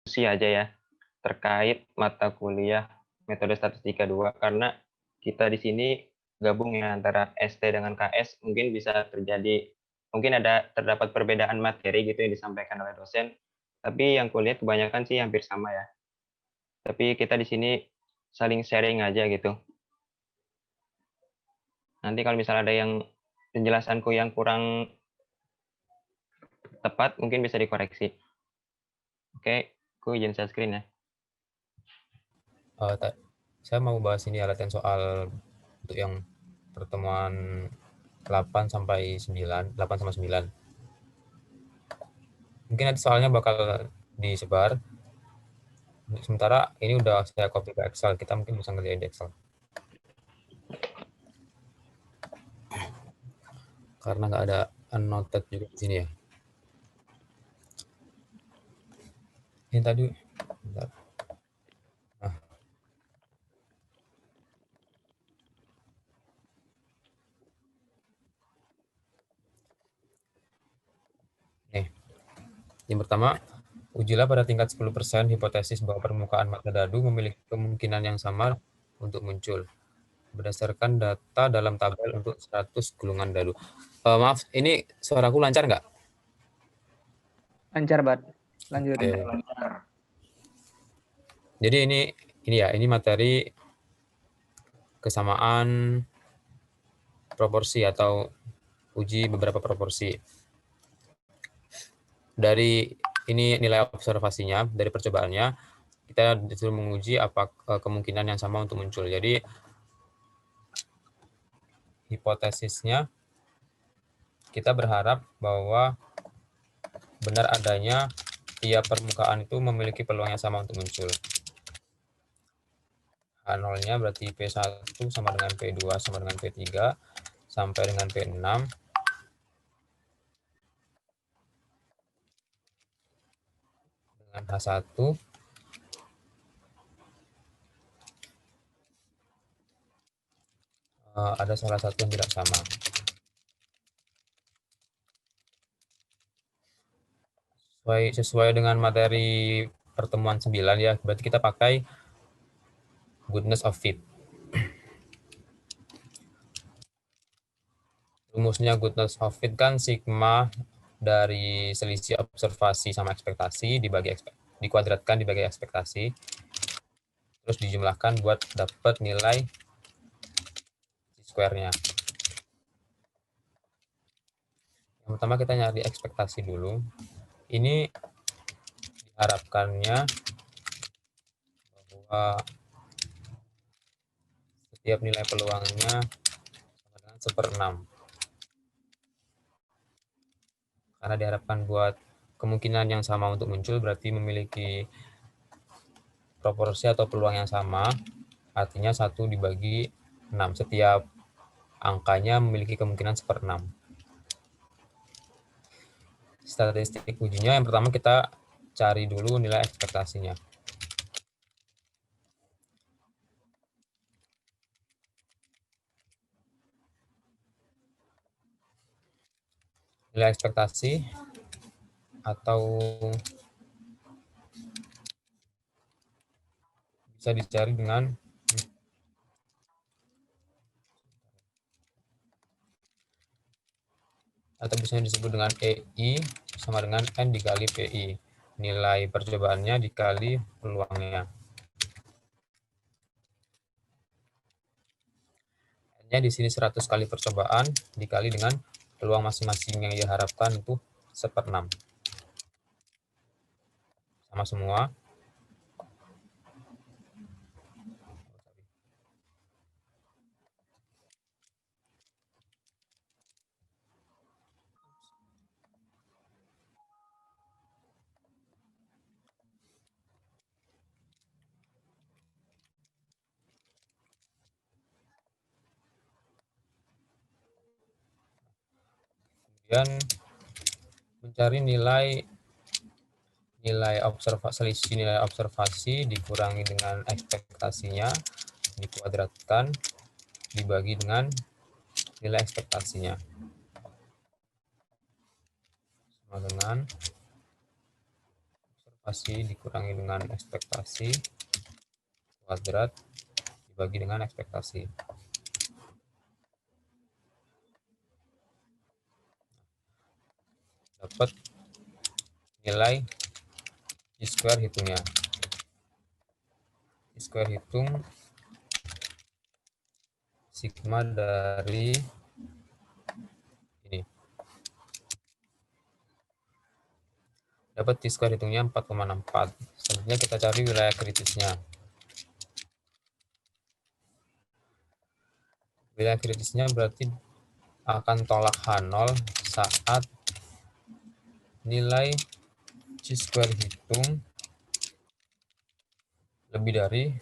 diskusi aja ya, terkait mata kuliah metode statistika 2 karena kita di sini gabung ya antara ST dengan KS mungkin bisa mungkin terdapat perbedaan materi gitu yang disampaikan oleh dosen, tapi yang kulihat kebanyakan sih hampir sama ya. Tapi kita di sini saling sharing aja gitu. Nanti kalau misalnya ada yang penjelasanku yang kurang tepat mungkin bisa dikoreksi. Oke, aku izin share screen ya. Saya mau bahas ini latihan soal untuk yang pertemuan 8 sampai 9. Mungkin nanti soalnya bakal disebar. Sementara ini udah saya copy ke Excel, kita mungkin bisa ngerjain di Excel. Karena nggak ada annotate juga di sini ya. Ini tadi, bentar. Nah, nih. Yang pertama, ujilah pada tingkat 10% hipotesis bahwa permukaan mata dadu memiliki kemungkinan yang sama untuk muncul berdasarkan data dalam tabel untuk 100 gulungan dadu. Maaf, ini suaraku lancar nggak? Lancar, Bat. Lanjut. Oke. Jadi ini materi kesamaan proporsi atau uji beberapa proporsi. Dari ini nilai observasinya, dari percobaannya, kita disuruh menguji apa kemungkinan yang sama untuk muncul. Jadi hipotesisnya kita berharap bahwa benar adanya tiap permukaan itu memiliki peluang yang sama untuk muncul. H0-nya berarti P1 sama dengan P2 sama dengan P3 sampai dengan P6. Dengan H1 ada salah satu yang tidak sama. Sesuai dengan materi pertemuan 9 ya, berarti kita pakai goodness of fit. Rumusnya goodness of fit kan sigma dari selisih observasi sama ekspektasi dikuadratkan dibagi ekspektasi, terus dijumlahkan buat dapat nilai square-nya. Yang pertama kita nyari ekspektasi dulu. Ini diharapkannya bahwa setiap nilai peluangnya sama dengan 1/6. Karena diharapkan buat kemungkinan yang sama untuk muncul berarti memiliki proporsi atau peluang yang sama, artinya 1 dibagi 6. Setiap angkanya memiliki kemungkinan 1/6. Statistik ujinya yang pertama kita cari dulu nilai ekspektasinya. Nilai ekspektasi atau bisa dicari dengan atau bisa disebut dengan EI sama dengan N dikali PI. Nilai percobaannya dikali peluangnya. N-nya di sini 100 kali percobaan dikali dengan peluang masing-masing yang diharapkan itu 1/6. Sama semua. Kemudian mencari selisih nilai observasi dikurangi dengan ekspektasinya, dikuadratkan, dibagi dengan nilai ekspektasinya. Sama dengan Pasti dikurangi dengan ekspektasi kuadrat dibagi dengan ekspektasi. Dapat nilai chi-square hitungnya. Chi-square hitung sigma dari ini. Dapat chi-square hitungnya 4,64. Selanjutnya kita cari wilayah kritisnya. Wilayah kritisnya berarti akan tolak H0 saat nilai chi-square hitung lebih dari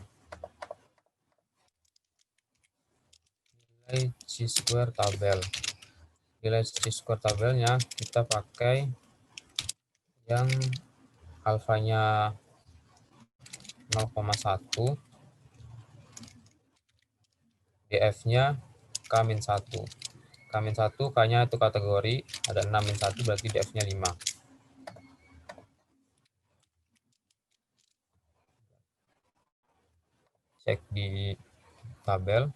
nilai chi-square tabel. Nilai chi-square tabelnya kita pakai yang alfanya 0,1, df-nya k-1. K-1 k-nya itu kategori, ada 6-1 berarti df-nya 5. Cek di tabel.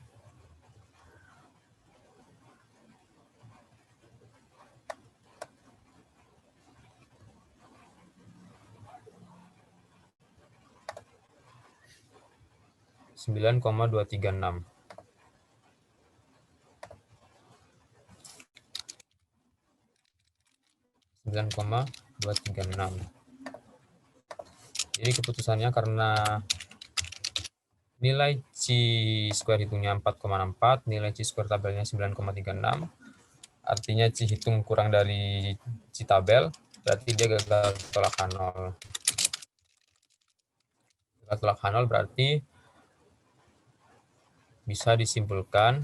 Sembilan koma 236. Jadi keputusannya karena nilai chi-square hitungnya 4,64, nilai chi-square tabelnya 9,36, artinya chi hitung kurang dari chi tabel, berarti dia gagal tolak H0. Gagal tolak H0 berarti bisa disimpulkan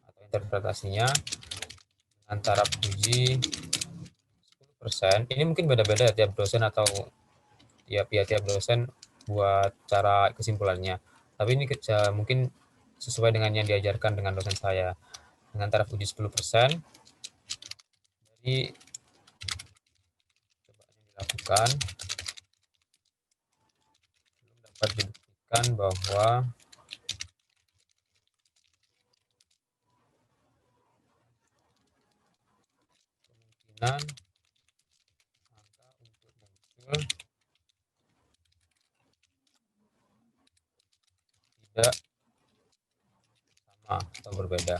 atau interpretasinya antara uji 10%, ini mungkin beda-beda ya tiap dosen atau tiap dosen buat cara kesimpulannya. Tapi ini mungkin sesuai dengan yang diajarkan dengan dosen saya. Dengan taraf uji 10%, jadi coba dilakukan, dapat dibuktikan bahwa kemungkinan angka untuk muncul tidak sama atau berbeda.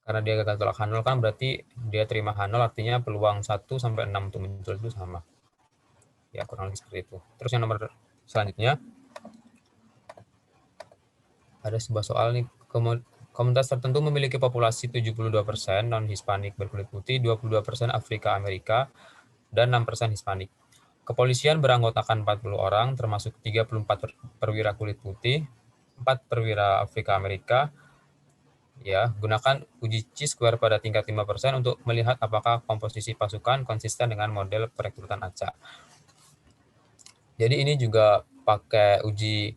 Karena dia gagal tolak H0 kan berarti dia terima H0, artinya peluang 1 sampai 6 untuk muncul itu sama. Ya, kurang lebih seperti itu. Terus yang nomor selanjutnya, ada sebuah soal nih, komunitas tertentu memiliki populasi 72% non-Hispanik berkulit putih, 22% Afrika Amerika, dan 6% Hispanik. Kepolisian beranggotakan 40 orang, termasuk 34 perwira kulit putih, 4 perwira Afrika Amerika. Ya, gunakan uji chi-square pada tingkat 5% untuk melihat apakah komposisi pasukan konsisten dengan model perekrutan acak. Jadi ini juga pakai uji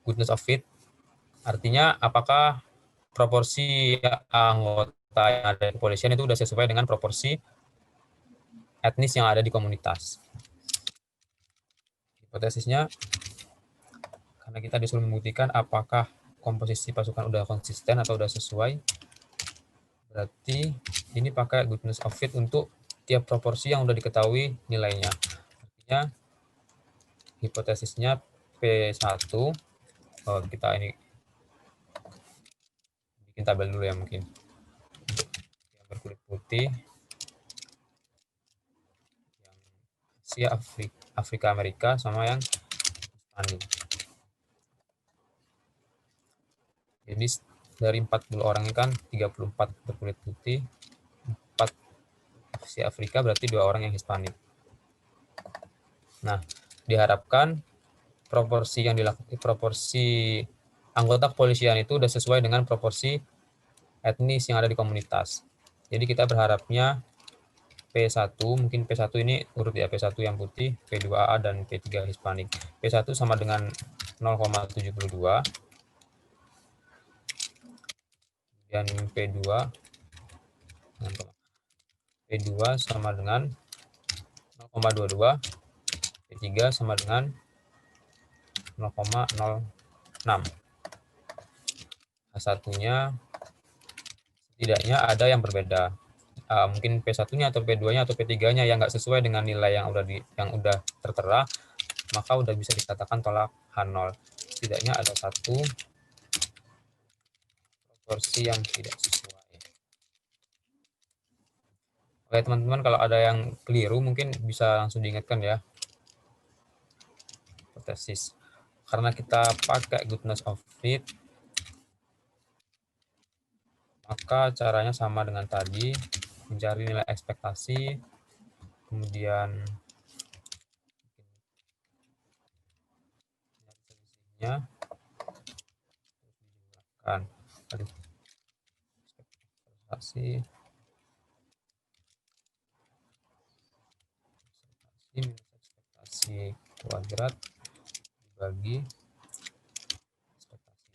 goodness of fit, artinya apakah proporsi anggota yang ada di kepolisian itu sudah sesuai dengan proporsi etnis yang ada di komunitas. Hipotesisnya, karena kita disuruh membuktikan apakah komposisi pasukan udah konsisten atau udah sesuai, berarti ini pakai goodness of fit untuk tiap proporsi yang udah diketahui nilainya. Artinya hipotesisnya P1, kita ini bikin tabel dulu ya mungkin. Yang berkulit putih, yang Asia, Afrika Amerika, sama yang Hispanik. Jadi dari 40 orang ini kan 34 berkulit putih, 4 Asia Afrika, berarti 2 orang yang Hispanik. Nah, diharapkan proporsi yang dilakukan, proporsi anggota kepolisian itu sudah sesuai dengan proporsi etnis yang ada di komunitas. Jadi kita berharapnya P1, mungkin P1 ini urut ya, P1 yang putih, P2A dan P3 Hispanik. P1 sama dengan 0,72, dan P2 P2 sama dengan 0,22, P3 sama dengan 0,06. H1-nya setidaknya ada yang berbeda. Mungkin P1-nya atau P2-nya atau P3-nya yang nggak sesuai dengan nilai yang udah tertera, maka udah bisa dikatakan tolak H0. Setidaknya ada satu proporsi yang tidak sesuai. Oke teman-teman, kalau ada yang keliru mungkin bisa langsung diingatkan ya. Hipotesis. Karena kita pakai goodness of fit, maka caranya sama dengan tadi, mencari nilai ekspektasi, kemudian selisihnya kan ekspektasi minus ekspektasi kuadrat dibagi ekspektasi.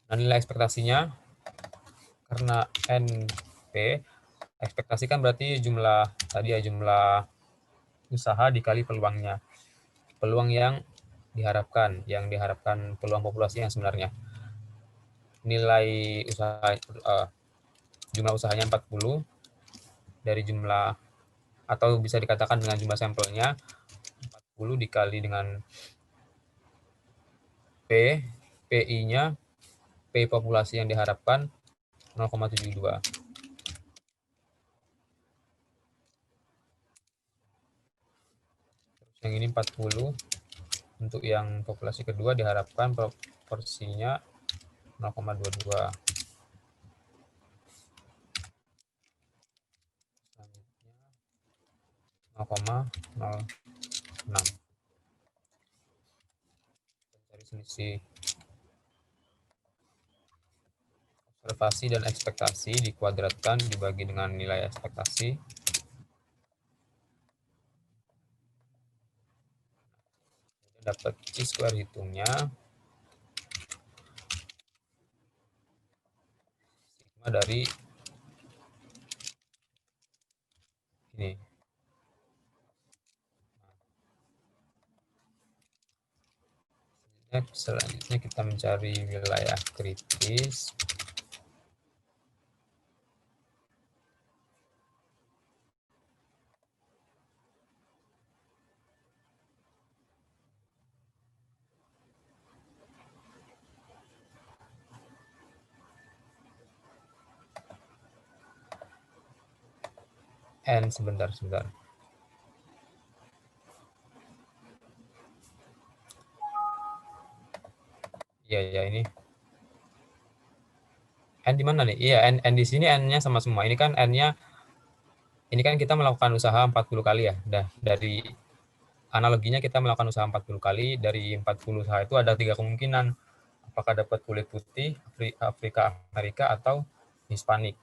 Nah, nilai ekspektasinya karena NP, ekspektasi kan berarti jumlah tadi ya, jumlah usaha dikali peluangnya. Peluang yang diharapkan peluang populasi yang sebenarnya. Nilai usaha jumlah usahanya 40 dari jumlah, atau bisa dikatakan dengan jumlah sampelnya 40 dikali dengan P, PI-nya, P populasi yang diharapkan 0,72. Yang ini 40, untuk yang populasi kedua diharapkan proporsinya 0,22. Selanjutnya 0,06. Cari selisih observasi dan ekspektasi dikuadratkan dibagi dengan nilai ekspektasi. Dapat chi-square, hitungnya sigma dari ini. Selanjutnya kita mencari wilayah kritis. Sebentar. Iya, ini. N di mana nih? Iya, N di sini N-nya sama semua. Ini kan N-nya, ini kan kita melakukan usaha 40 kali ya. Dari analoginya kita melakukan usaha 40 kali, dari 40 usaha itu ada 3 kemungkinan. Apakah dapat kulit putih, Afrika Amerika, atau Hispanik.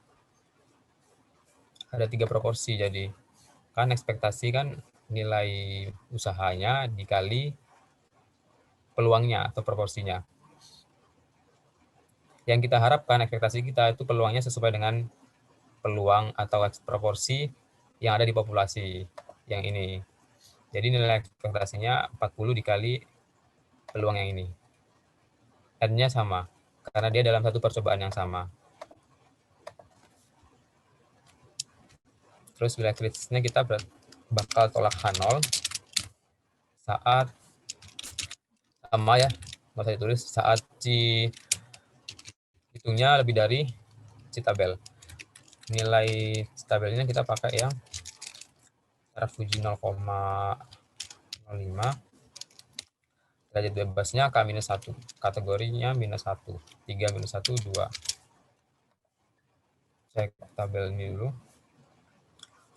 Ada 3 proporsi, jadi kan ekspektasi kan nilai usahanya dikali peluangnya atau proporsinya. Yang kita harapkan ekspektasi kita itu peluangnya sesuai dengan peluang atau proporsi yang ada di populasi yang ini. Jadi nilai ekspektasinya 40 dikali peluang yang ini. N-nya sama, karena dia dalam satu percobaan yang sama. Terus wilayah kritisnya kita bakal tolak H0 saat sama ya, nggak usah ditulis, saat C hitungnya lebih dari C tabel. Nilai C tabelnya kita pakai yang taraf uji 0,05, derajat bebasnya K-1, kategorinya -1, 3 -1, 2. Cek tabel ini dulu.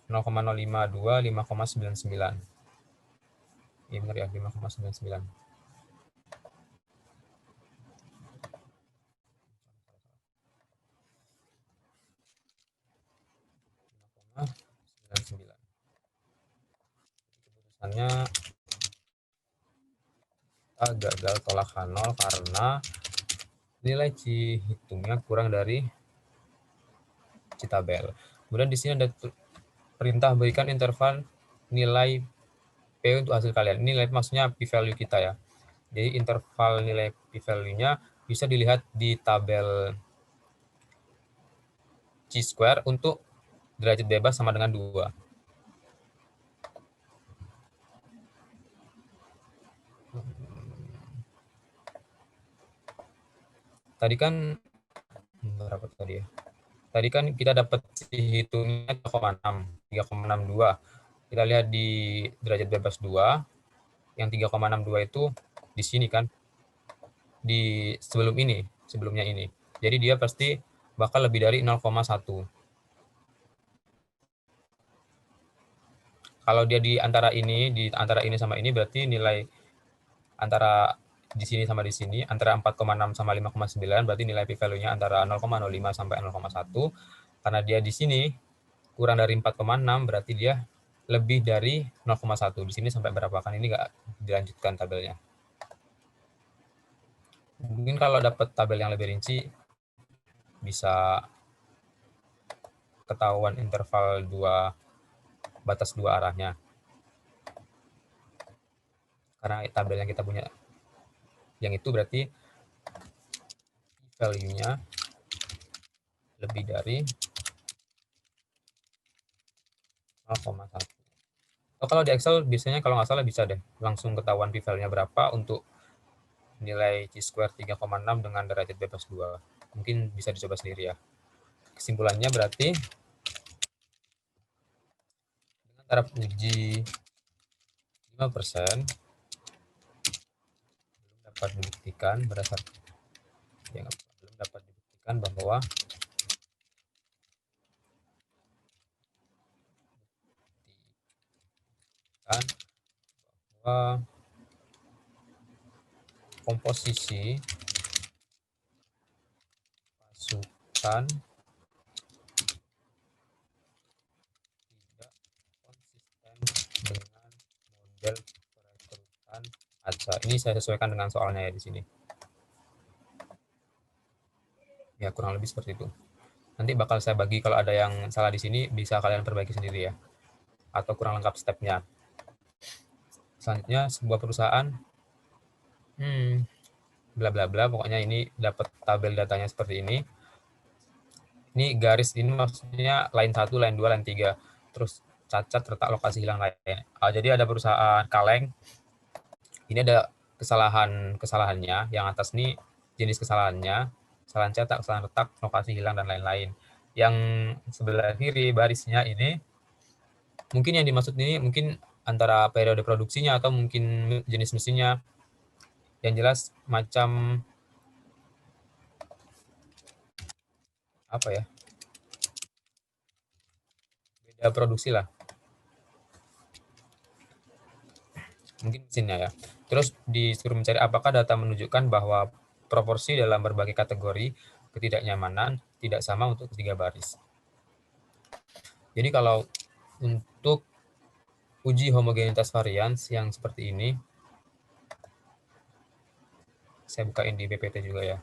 0,052, 5,99. Ini benar ya, 5,99. Keputusannya gagal tolak H0 karena nilai Cihitungnya kurang dari Citabel. Kemudian di sini ada perintah berikan interval nilai P untuk hasil kalian. Ini nilai maksudnya p-value kita ya. Jadi interval nilai p-value-nya bisa dilihat di tabel chi-square untuk derajat bebas sama dengan 2. Tadi kan berapa tadi ya? Tadi kan kita dapat hitungnya 3,62. Kita lihat di derajat bebas 2, yang 3,62 itu di sini kan, di sebelumnya ini. Jadi dia pasti bakal lebih dari 0,1. Kalau dia di antara ini sama ini berarti nilai antara di sini sama di sini, antara 4,6 sama 5,9 berarti nilai p-value-nya antara 0,05 sampai 0,1. Karena dia di sini kurang dari 4,6 berarti dia lebih dari 0,1. Di sini sampai berapa kan ini nggak dilanjutkan tabelnya. Mungkin kalau dapat tabel yang lebih rinci bisa ketahuan interval batas dua arahnya. Karena tabel yang kita punya yang itu berarti value-nya lebih dari 0,1. Oh, kalau di Excel biasanya kalau nggak salah bisa deh langsung ketahuan p-value-nya berapa untuk nilai chi-square 3,6 dengan derajat bebas 2. Mungkin bisa dicoba sendiri ya. Kesimpulannya berarti dengan taraf uji 5% belum dapat dibuktikan bahwa komposisi pasukan tidak konsisten dengan model perekrutan ACA. Ini saya sesuaikan dengan soalnya ya di sini. Ya, kurang lebih seperti itu. Nanti bakal saya bagi kalau ada yang salah di sini bisa kalian perbaiki sendiri ya. Atau kurang lengkap stepnya. Selanjutnya sebuah perusahaan bla bla bla, pokoknya ini dapat tabel datanya seperti ini. Ini garis ini maksudnya line 1, line 2, line 3. Terus cacat retak lokasi hilang lain. Jadi ada perusahaan kaleng. Ini ada kesalahannya. Yang atas ini jenis kesalahannya, kesalahan cetak, kesalahan retak, lokasi hilang dan lain-lain. Yang sebelah kiri barisnya ini mungkin yang dimaksud ini mungkin antara periode produksinya atau mungkin jenis mesinnya. Yang jelas macam apa ya? Beda produksi lah. Mungkin mesinnya ya. Terus disuruh mencari apakah data menunjukkan bahwa proporsi dalam berbagai kategori ketidaknyamanan tidak sama untuk ketiga baris. Jadi kalau untuk uji homogenitas varians yang seperti ini, saya bukain di PPT juga ya.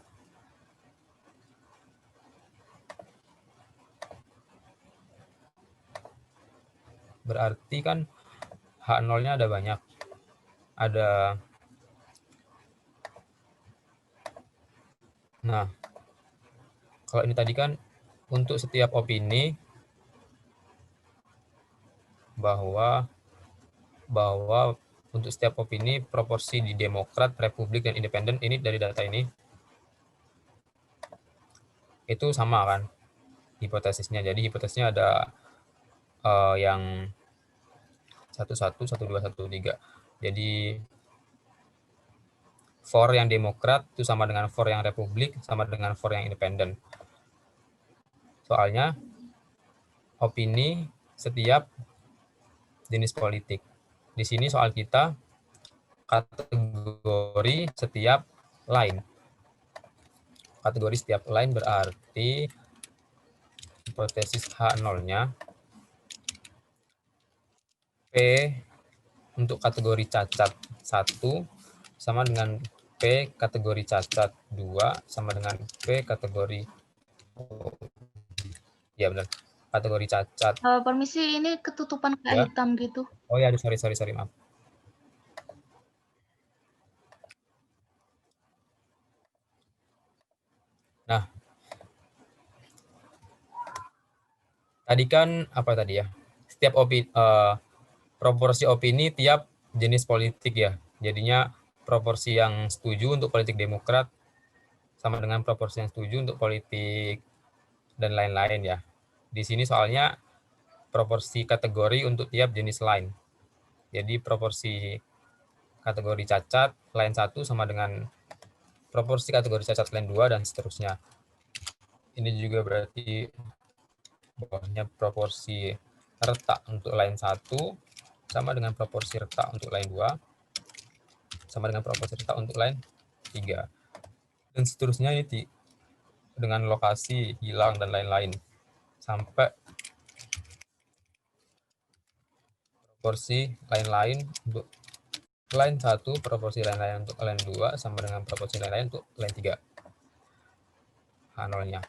Berarti kan H0-nya ada banyak. Nah, kalau ini tadi kan untuk setiap opini bahwa untuk setiap opini proporsi di Demokrat, Republik, dan Independen ini dari data ini itu sama kan hipotesisnya. Jadi hipotesisnya ada yang 1, 1, 1, 2, 1, 3. Jadi for yang Demokrat itu sama dengan for yang Republik, sama dengan for yang Independen. Soalnya opini setiap jenis politik. Di sini soal kita kategori setiap line. Kategori setiap line berarti hipotesis H0-nya P untuk kategori cacat 1 sama dengan P kategori cacat 2 sama dengan P kategori ya benar kategori cacat. Permisi, ini ketutupan kayak Ya. hitam gitu. Oh ya, sorry maaf. Nah, tadi kan apa tadi ya? Setiap proporsi opini tiap jenis politik ya. Jadinya proporsi yang setuju untuk politik Demokrat sama dengan proporsi yang setuju untuk politik dan lain-lain ya. Di sini soalnya proporsi kategori untuk tiap jenis line. Jadi proporsi kategori cacat line 1 sama dengan proporsi kategori cacat line 2 dan seterusnya. Ini juga berarti bawahnya proporsi retak untuk line 1 sama dengan proporsi retak untuk line 2 sama dengan proporsi retak untuk line 3. Dan seterusnya ini dengan lokasi hilang dan lain-lain sampai proporsi lain-lain untuk line 1, proporsi lain-lain untuk line 2 sama dengan proporsi lain-lain untuk line 3. H0-nya.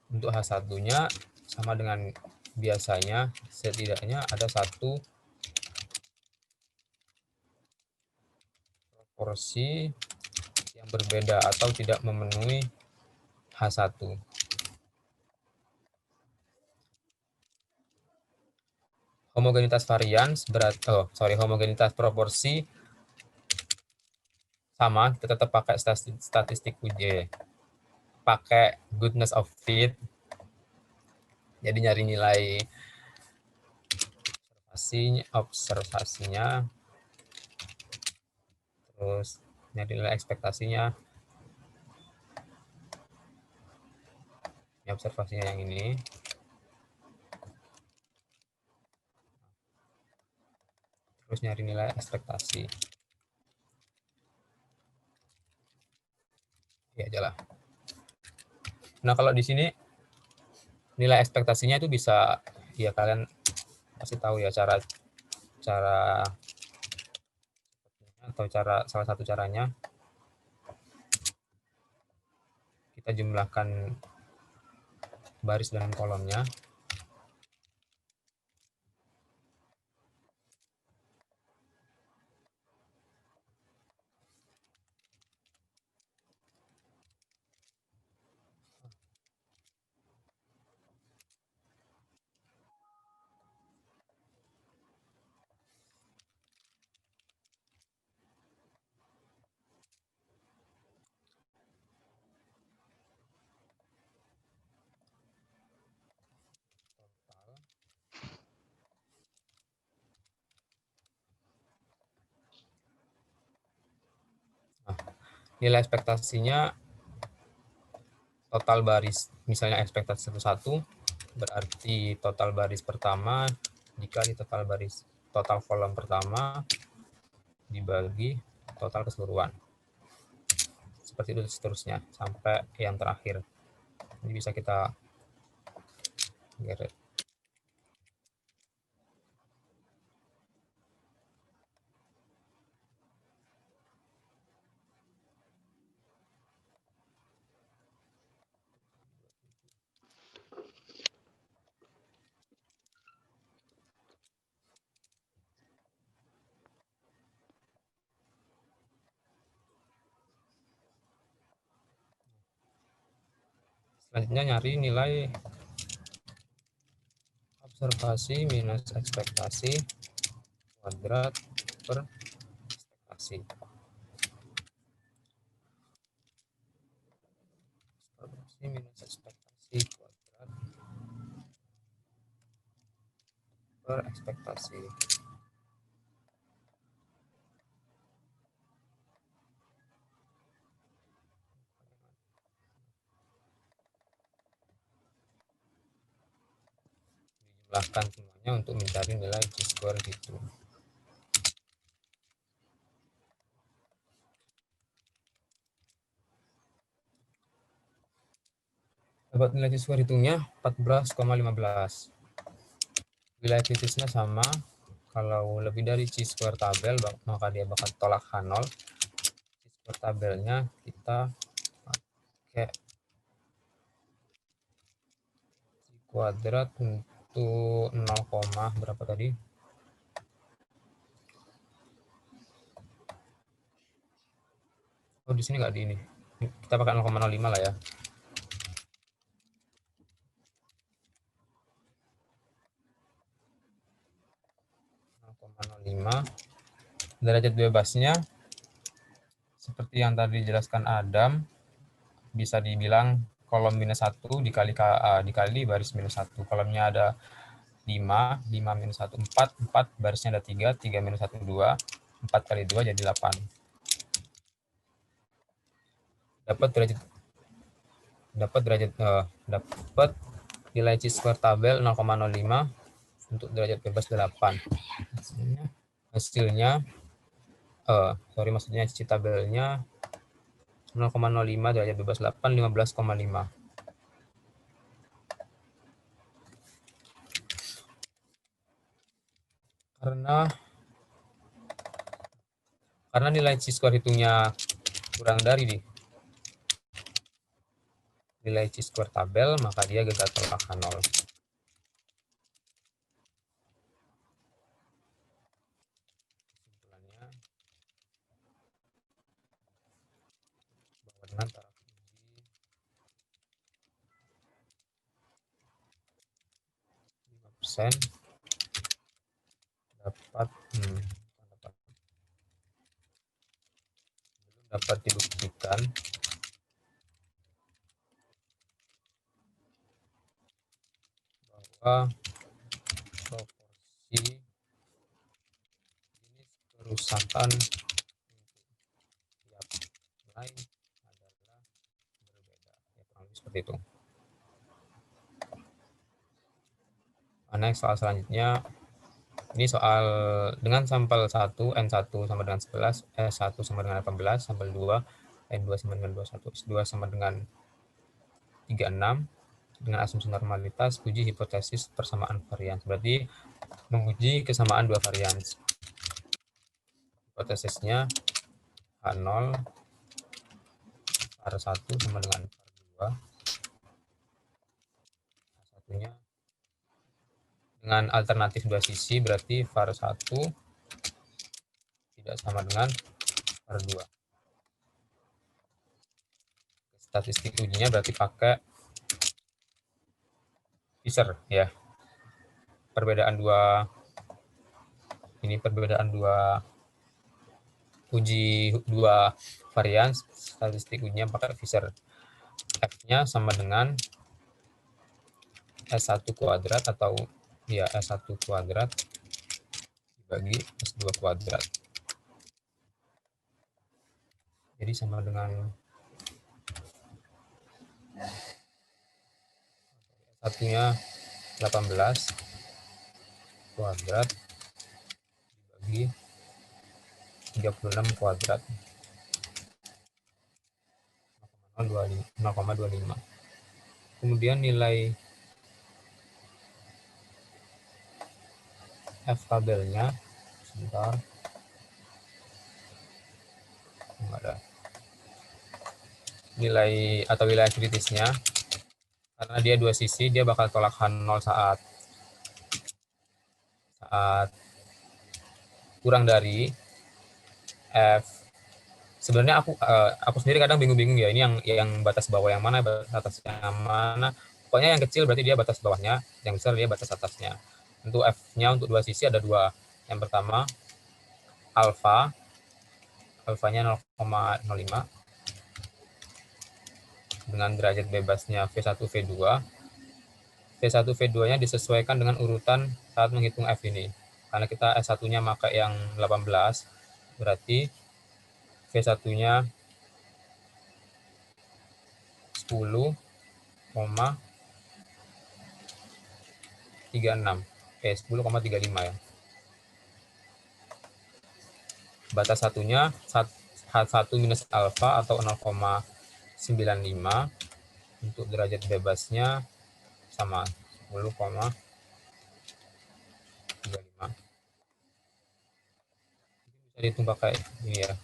Untuk H1-nya sama dengan biasanya, setidaknya ada satu proporsi yang berbeda atau tidak memenuhi H1. Homogenitas varians homogenitas proporsi sama, kita tetap pakai statistik UJ. Pakai goodness of fit. Jadi nyari nilai observasinya, terus nyari nilai ekspektasinya. Ini observasinya yang ini. Terus nyari nilai ekspektasi. Ya aja lah. Nah, kalau di sini nilai ekspektasinya itu bisa ya kalian pasti tahu ya cara atau salah satu caranya kita jumlahkan baris dan kolomnya. Nah, nilai ekspektasinya total baris, misalnya ekspektasi 1 berarti total baris pertama dikali total kolom pertama dibagi total keseluruhan. Seperti itu seterusnya sampai yang terakhir. Ini bisa kita geret. Selanjutnya nyari nilai observasi minus ekspektasi kuadrat per ekspektasi. Observasi minus ekspektasi kuadrat per ekspektasi. Dijumlahkan semuanya untuk mencari nilai chi-square gitu. Dapat nilai chi-square hitungnya 14,15. Wilayah kritisnya sama Kalau lebih dari chi-square tabel, maka dia bakal tolak H0. Chi-square tabelnya kita pakai chi kuadrat untuk 0, berapa tadi? Oh, di sini nggak di ini. Kita pakai 0,05 lah ya. Derajat bebasnya seperti yang tadi dijelaskan Adam, bisa dibilang kolom minus 1 dikali baris minus 1. Kolomnya ada 5 minus 1, 4 barisnya ada 3 minus 1, 2, 4 kali 2 jadi 8. Dapat nilai chi-square tabel 0,05 untuk derajat bebas 8. Hasilnya maksudnya chi tabelnya 0,05 derajat bebas 8, 15,5. Karena nilai chi-square hitungnya kurang dari nilai chi-square tabel, maka dia gagal tolak H0. Kesimpulannya, bahwa dengan taraf uji 5% dapat dibuktikan bahwa proporsi jenis kerusakan tiap nilai adalah berbeda. Ya, kurang lebih seperti itu. Next, soal selanjutnya. Ini soal dengan sampel 1, N1 sama dengan 11, S1 sama dengan 18, sampel 2, N2 sama dengan 21, S2 sama dengan 36, dengan asumsi normalitas, uji hipotesis persamaan varians. Berarti menguji kesamaan dua varians. Hipotesisnya H0 var1 sama dengan var2. Satunya dengan alternatif dua sisi, berarti var1 tidak sama dengan var2. Statistik ujinya berarti pakai Fisher ya. Perbedaan dua uji dua varian, statistik ujinya pakai Fisher. F-nya sama dengan S1 kuadrat atau ya S1 kuadrat dibagi S2 kuadrat. Jadi sama dengan S1-nya 18 kuadrat dibagi 36 kuadrat 0,25. Kemudian nilai F tabelnya sebentar, nggak ada nilai atau wilayah kritisnya, karena dia dua sisi, dia bakal tolak H0 saat kurang dari F. Sebenarnya aku sendiri kadang bingung-bingung ya, ini yang batas bawah yang mana, batas atas yang mana. Pokoknya yang kecil berarti dia batas bawahnya, yang besar dia batas atasnya. Untuk F-nya untuk dua sisi ada dua. Yang pertama alfanya 0,05 dengan derajat bebasnya V1 V2. V1 V2-nya disesuaikan dengan urutan saat menghitung F ini. Karena kita S1-nya pakai yang 18, berarti V1-nya 10,35 ya. Batas satunya H1 minus alfa atau 0,95. Untuk derajat bebasnya sama 10,35. Jadi itu pakai ini ya.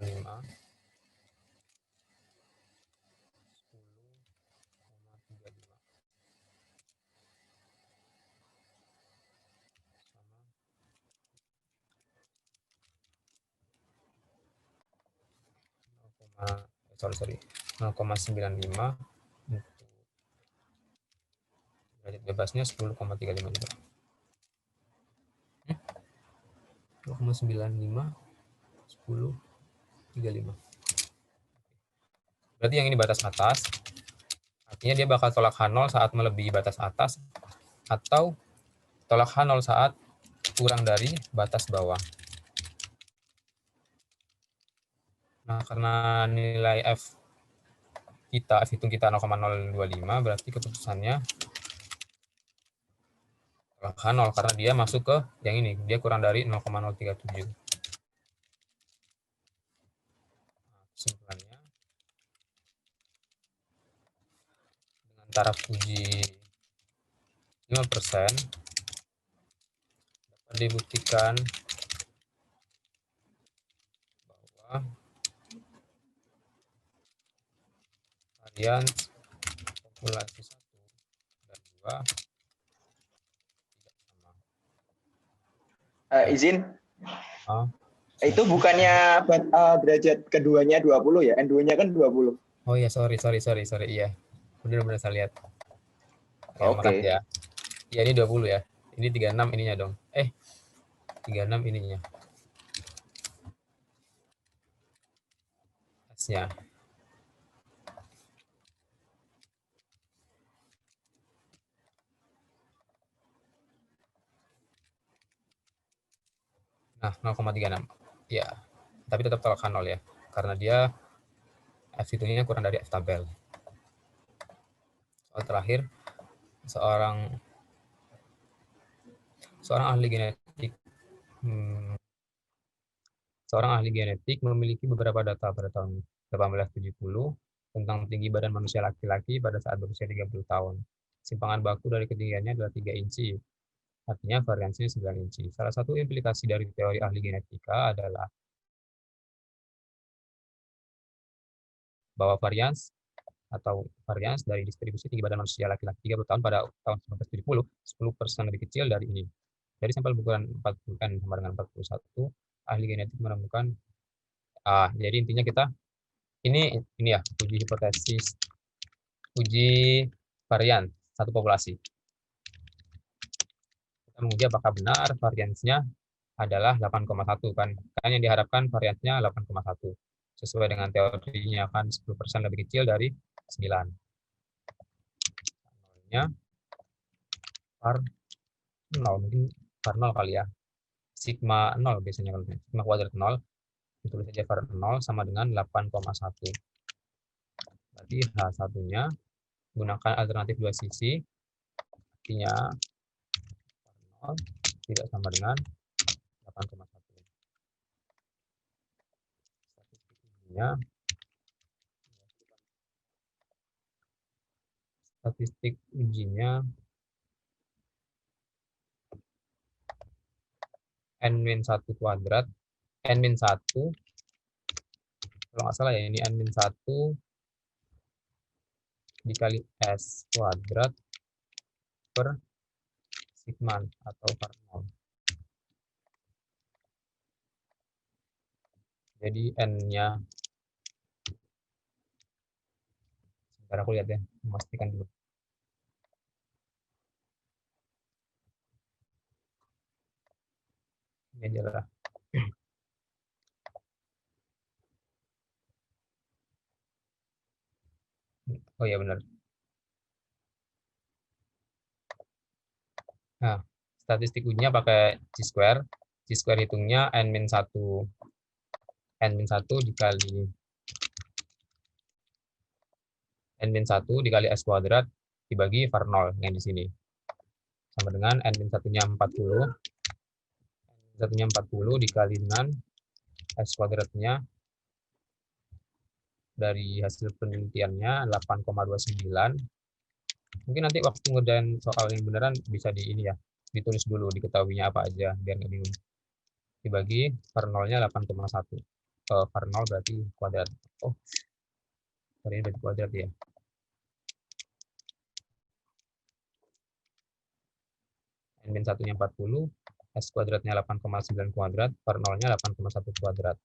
Lima 10,35 sama sorry 0,95 untuk derajat bebasnya 10,35 juga. 0,95 10,35. Berarti yang ini batas atas, artinya dia bakal tolak H0 saat melebihi batas atas atau tolak H0 saat kurang dari batas bawah. Nah, karena nilai F hitung kita 0,025, berarti keputusannya tolak H0 karena dia masuk ke yang ini, dia kurang dari 0,037. Kesimpulannya, dengan taraf uji 5% dapat dibuktikan bahwa varian populasi 1 dan 2 tidak sama. Izin, Ah, itu bukannya derajat keduanya 20 ya? N2-nya kan 20. oh iya, sorry. Iya, benar-benar saya lihat. Ya, Oke. makasih ya. Ya, ini 20 ya. Ini 36 ininya dong. 36 ininya. S-nya. Nah, 0,36. Ya, tapi tetap tolak H0 ya. Karena dia F itunya kurang dari F tabel. Soal terakhir, seorang ahli genetik memiliki beberapa data pada tahun 1870 tentang tinggi badan manusia laki-laki pada saat berusia 30 tahun. Simpangan baku dari ketinggiannya adalah 3 inci. Artinya variansinya 9 inci. Salah satu implikasi dari teori ahli genetika adalah bahwa varians dari distribusi tinggi badan manusia laki-laki 30 tahun pada tahun 1970 10% lebih kecil dari ini. Dari sampel ukuran 40 N sama dengan 41, ahli genetik menemukan jadi intinya kita ini ya uji hipotesis, uji varian satu populasi. Kita menguji apakah benar variansinya adalah 8,1 kan yang diharapkan variansinya 8,1 sesuai dengan teorinya kan 10% lebih kecil dari 9. Nya var 0 mungkin var 0 kali ya. Sigma 0 biasanya kalau sigma kuadrat 0 ditulis saja var 0 sama dengan 8,1. Berarti H1-nya gunakan alternatif dua sisi, artinya var 0 tidak sama dengan 8,1. Statistik ujinya N-1 kuadrat, N-1 kalau nggak salah ya ini N-1 dikali S kuadrat per sigma atau var 0. Jadi N-nya, sebentar aku lihat ya, memastikan dulu. Ini aja lah. Oh iya benar. Nah, statistik ujinya pakai chi-square. Chi-square hitungnya N-1 dikali N-1 dikali S kuadrat dibagi var 0 yang di sini. Sama dengan N-1-nya 40. N-1-nya 40 dikali dengan S kuadratnya dari hasil penelitiannya 8,29 Mungkin nanti waktu ngerjain soal yang beneran bisa di ini ya, ditulis dulu diketahuinya apa aja biar nggak bingung. Dibagi per nolnya 8,1. Per nol berarti kuadrat. Oh, ini berarti kuadrat ya. N min 1-nya 40, S kuadratnya 8,9 kuadrat, per nolnya 8,1 kuadrat.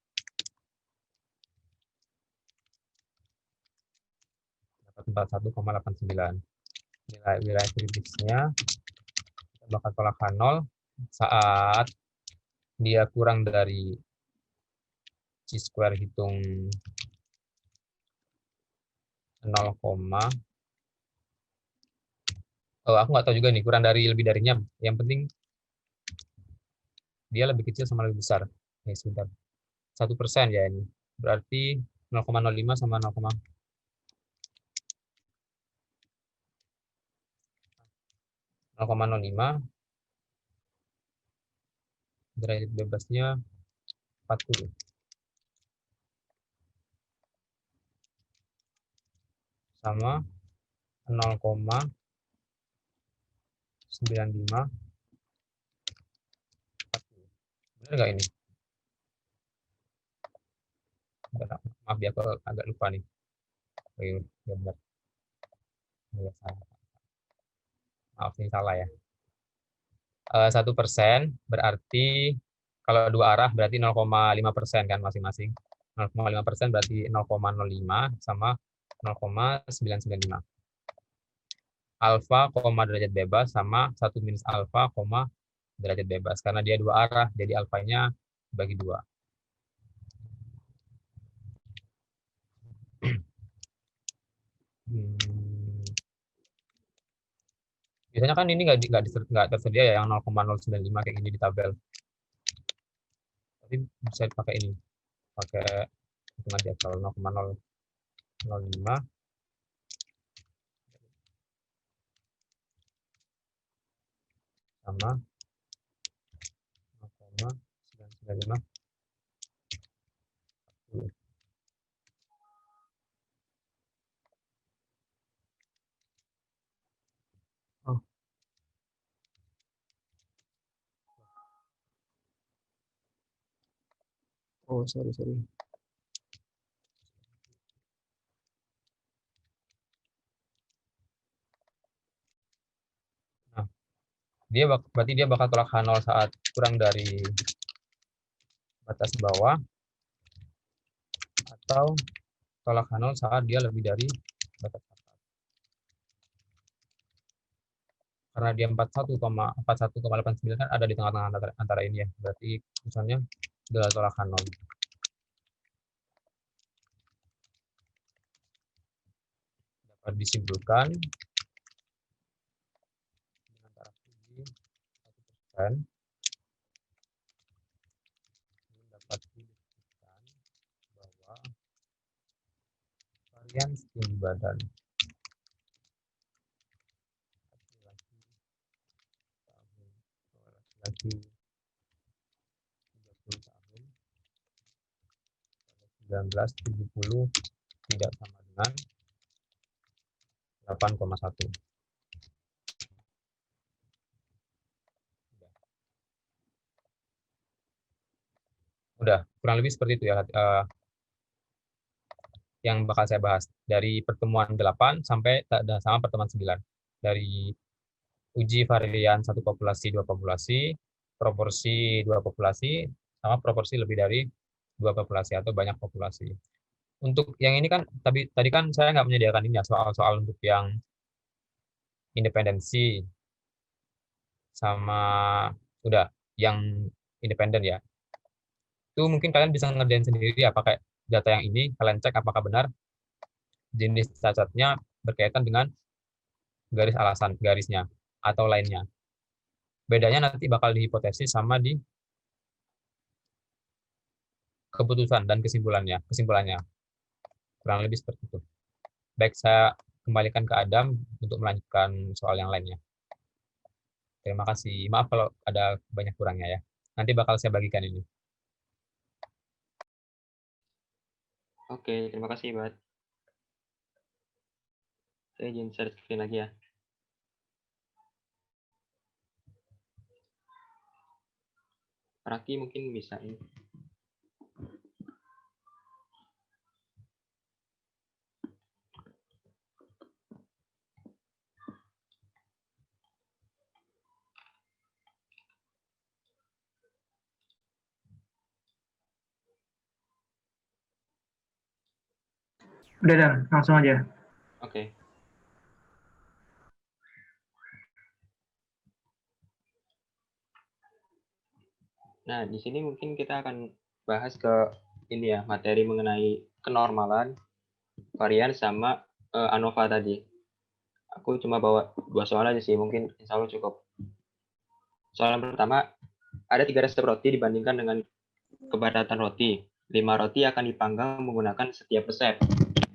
Dapat 41,89. Nilai wilayah kritisnya bakal tolak H0 saat dia kurang dari C square hitung 0, aku nggak tahu juga nih, kurang dari lebih darinya. Yang penting dia lebih kecil sama lebih besar. Sebentar. 1% ya ini. Berarti 0,05 sama 0,05 derajat bebasnya 40 sama 0,95. Benar nggak ini? Maaf ya, aku agak lupa nih. Oh, iya, benar. Ya, salah. Maaf ini salah ya. 1% berarti kalau dua arah berarti 0,5% kan masing-masing. 0,5% berarti 0,05 sama 0,995. Alfa, derajat bebas sama 1 minus alfa, derajat bebas. Karena dia dua arah, jadi alfanya bagi 2. Biasanya kan ini nggak tersedia ya yang 0,095 kayak gini di tabel. Tapi bisa pakai ini. Pakai hitung aja kalau 0,005 sama 0,995. Oh. Oh, sorry. Nah, berarti dia bakal tolak H0 saat kurang dari batas bawah atau tolak H0 saat dia lebih dari batas atas. Karena dia 41,89 kan ada di tengah-tengah antara ini ya. Berarti misalnya adalah tolak H0. Dapat disimpulkan dengan taraf tinggi 1%. Dapat dibuktikan bahwa varians tinggi badan laki-laki 30 tahun pada 1970 tidak sama dengan 8,1. Udah, kurang lebih seperti itu ya yang bakal saya bahas dari pertemuan 8 sampai sama pertemuan 9. Dari uji varian satu populasi, dua populasi, proporsi dua populasi, sama proporsi lebih dari dua populasi atau banyak populasi. Untuk yang ini kan tadi kan saya nggak menyediakan ini ya, soal-soal untuk yang independensi sama udah yang independen ya. Itu mungkin kalian bisa ngerjain sendiri ya, pakai data yang ini kalian cek apakah benar jenis cacatnya berkaitan dengan garis alasan garisnya atau lainnya. Bedanya nanti bakal dihipotesis sama di keputusan dan kesimpulannya. Kurang lebih seperti itu. Baik, saya kembalikan ke Adam untuk melanjutkan soal yang lainnya. Terima kasih. Maaf kalau ada banyak kurangnya ya. Nanti bakal saya bagikan ini. Oke, terima kasih, Bat. Saya izin share screen lagi ya. Raki mungkin bisa ini. Udah Dan, langsung aja. Oke. Nah, di sini mungkin kita akan bahas ke ini ya, materi mengenai kenormalan, varian sama ANOVA tadi. Aku cuma bawa 2 soal aja sih, mungkin insya Allah cukup. Soal yang pertama, ada 3 resep roti dibandingkan dengan kepadatan roti. 5 roti akan dipanggang menggunakan setiap resep.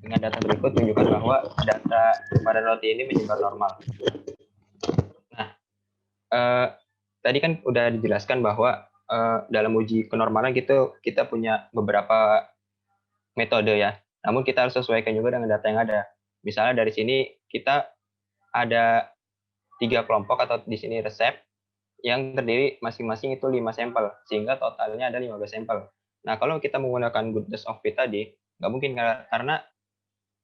Dengan data berikut tunjukkan bahwa data kepadatan roti ini menyebar normal. Nah, tadi kan udah dijelaskan bahwa dalam uji kenormalan gitu kita punya beberapa metode ya. Namun kita harus sesuaikan juga dengan data yang ada. Misalnya dari sini kita ada 3 kelompok atau di sini resep yang terdiri masing-masing itu 5 sampel, sehingga totalnya ada 15 sampel. Nah, kalau kita menggunakan goodness of fit tadi, nggak mungkin karena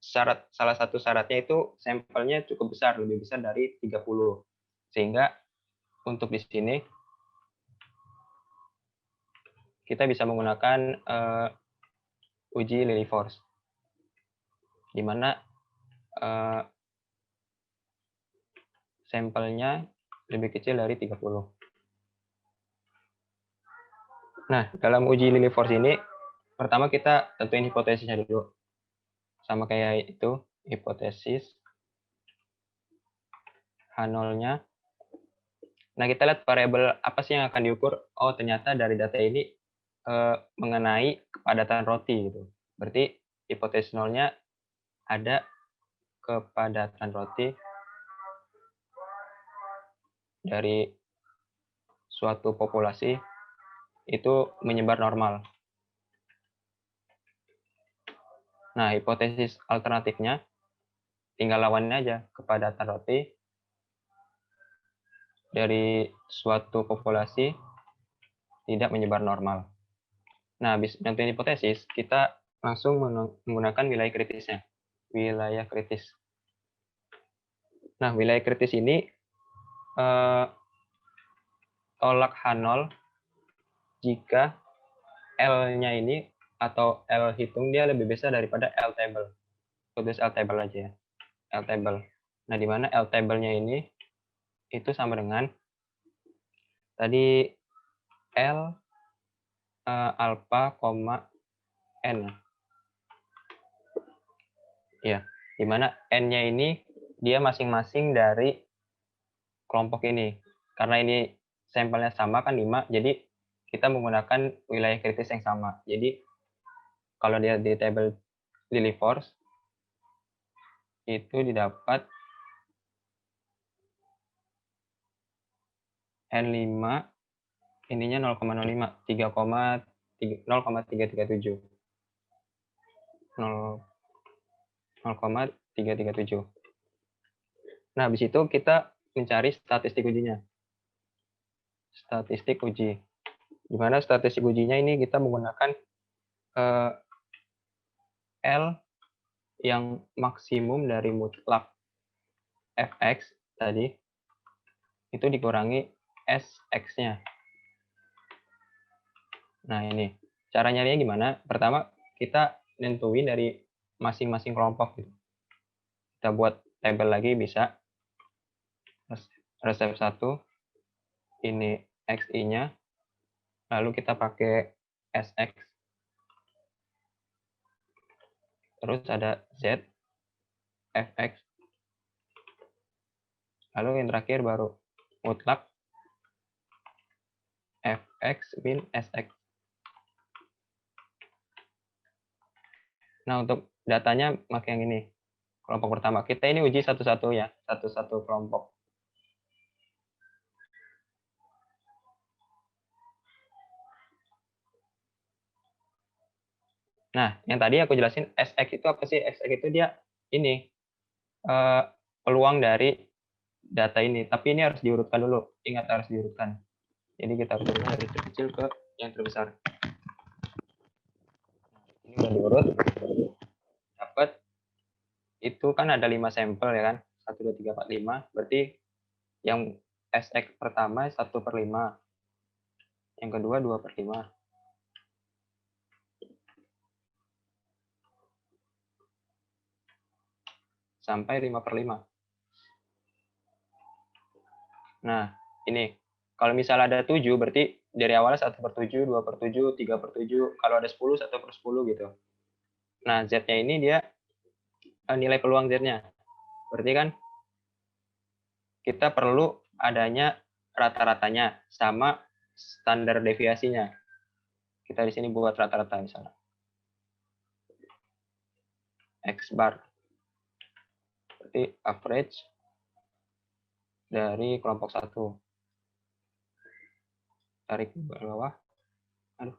salah satu syaratnya itu sampelnya cukup besar, lebih besar dari 30. Sehingga untuk di sini kita bisa menggunakan uji Lilliefors, di mana sampelnya lebih kecil dari 30. Nah, dalam uji Lilliefors ini, pertama kita tentuin hipotesisnya dulu. Sama kayak itu, hipotesis H0-nya. Nah, kita lihat variabel apa sih yang akan diukur. Oh, ternyata dari data ini mengenai kepadatan roti. Gitu. Berarti hipotesis 0-nya ada kepadatan roti dari suatu populasi itu menyebar normal. Nah, hipotesis alternatifnya tinggal lawannya aja, kepadatan roti dari suatu populasi tidak menyebar normal. Nah, habis nentuin hipotesis, kita langsung menggunakan wilayah kritisnya. Wilayah kritis. Nah, wilayah kritis ini tolak H0 jika L-nya ini atau L hitung dia lebih besar daripada L table. Tulis L table aja ya. L table. Nah, di mana L table-nya ini itu sama dengan tadi L alpha, N. Ya, di mana N-nya ini dia masing-masing dari kelompok ini. Karena ini sampelnya sama kan 5, jadi kita menggunakan wilayah kritis yang sama. Jadi kalau dia di table Lilliefors itu didapat N5 ininya 0,05, 0,337. 0,337. Nah, habis itu kita mencari statistik ujinya. Statistik uji. Di mana statistik ujinya ini kita menggunakan L yang maksimum dari mutlak fx tadi itu dikurangi sx-nya. Nah, ini cara nyarinya gimana? Pertama, kita nentuin dari masing-masing kelompok gitu. Kita buat tabel lagi bisa. Resep 1 ini xi-nya, lalu kita pakai sx, terus ada z, fx, lalu yang terakhir baru mutlak fx min sx. Nah, untuk datanya pakai yang ini. Kelompok pertama. Kita ini uji satu-satu ya, satu-satu kelompok. Nah, yang tadi aku jelasin SX itu apa sih? SX itu dia ini peluang dari data ini. Tapi ini harus diurutkan dulu. Ingat harus diurutkan. Jadi kita harus urut dari terkecil ke yang terbesar. Ini udah diurut. Dapat itu kan ada 5 sampel ya kan. 1, 2, 3, 4, 5. Berarti yang SX pertama 1/5. Yang kedua 2/5. Sampai 5/5. Nah, ini. Kalau misalnya ada 7, berarti dari awalnya 1/7, 2/7, 3/7. Kalau ada 10, 1/10 gitu. Nah, Z-nya ini dia nilai peluang Z-nya. Berarti kan kita perlu adanya rata-ratanya sama standar deviasinya. Kita di sini buat rata-rata misalnya. X bar. Berarti average dari kelompok 1. Tarik ke bawah. Aduh.